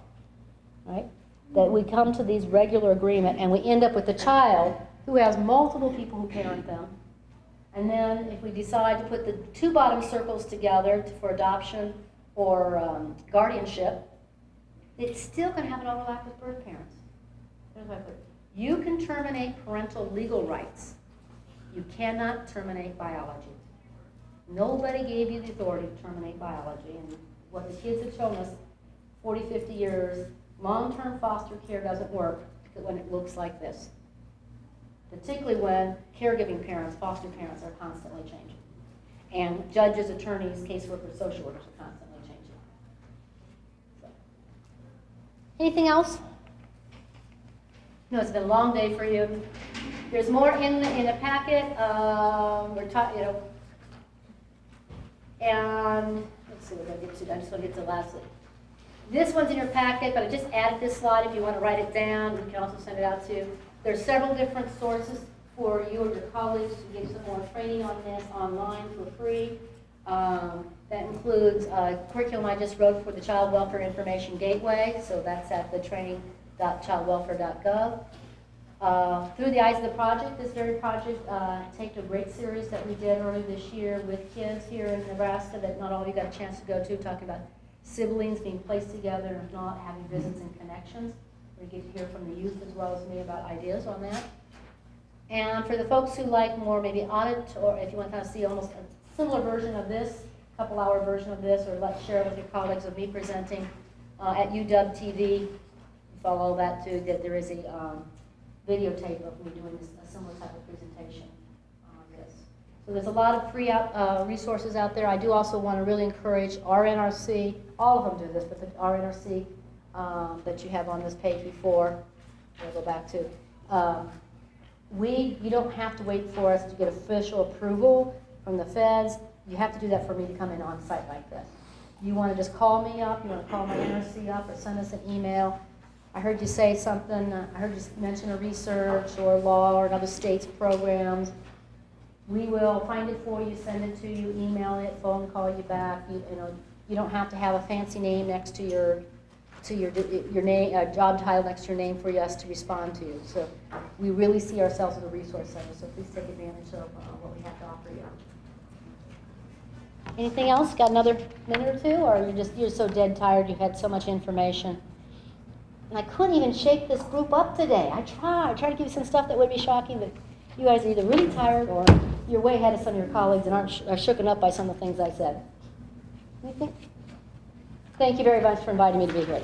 right? That we come to these regular agreement and we end up with a child who has multiple people who parent them. And then if we decide to put the two bottom circles together for adoption or guardianship, it's still going to have an overlap with birth parents. You can terminate parental legal rights. You cannot terminate biology. Nobody gave you the authority to terminate biology. And what the kids have shown us, 40, 50 years, long-term foster care doesn't work when it looks like this. Particularly when caregiving parents, foster parents are constantly changing. And judges, attorneys, caseworkers, social workers are constantly changing. So. Anything else? No, it's been a long day for you. There's more in the packet. And let's see what I get to. I just want to get to the last one. This one's in your packet, but I just added this slide if you want to write it down. You can also send it out to. There's several different sources for you or your colleagues to get some more training on this online for free. That includes a curriculum I just wrote for the Child Welfare Information Gateway, so that's at the training.childwelfare.gov. Through the Eyes of the Project, this very project, take a great series that we did earlier this year with kids here in Nebraska that not all of you got a chance to go to, talking about siblings being placed together and if not, having visits and connections. We get to hear from the youth as well as me about ideas on that. And for the folks who like more maybe audit, or if you want to kind of see almost a similar version of this, couple-hour version of this, or let's share it with your colleagues of me presenting at UW TV. Follow that too, that there is a videotape of me doing a similar type of presentation on this. So there's a lot of free resources out there. I do also want to really encourage RNRC, all of them do this, but the RNRC that you have on this page before, we'll go back to. You don't have to wait for us to get official approval from the feds. You have to do that for me to come in on site like this. You want to just call me up, you want to call my NRC up or send us an email. I heard you say something, I heard you mention a research or law or another state's programs. We will find it for you, send it to you, email it, phone call you back. You don't have to have a fancy name next to your name, job title next to your name for us to respond to you. So we really see ourselves as a resource center, so please take advantage of what we have to offer you. Anything else? Got another minute or two? Or you're so dead tired, you had so much information. And I couldn't even shake this group up today. I tried to give you some stuff that would be shocking, but you guys are either really tired or you're way ahead of some of your colleagues and are shooken up by some of the things I said. Anything? Thank you very much for inviting me to be here.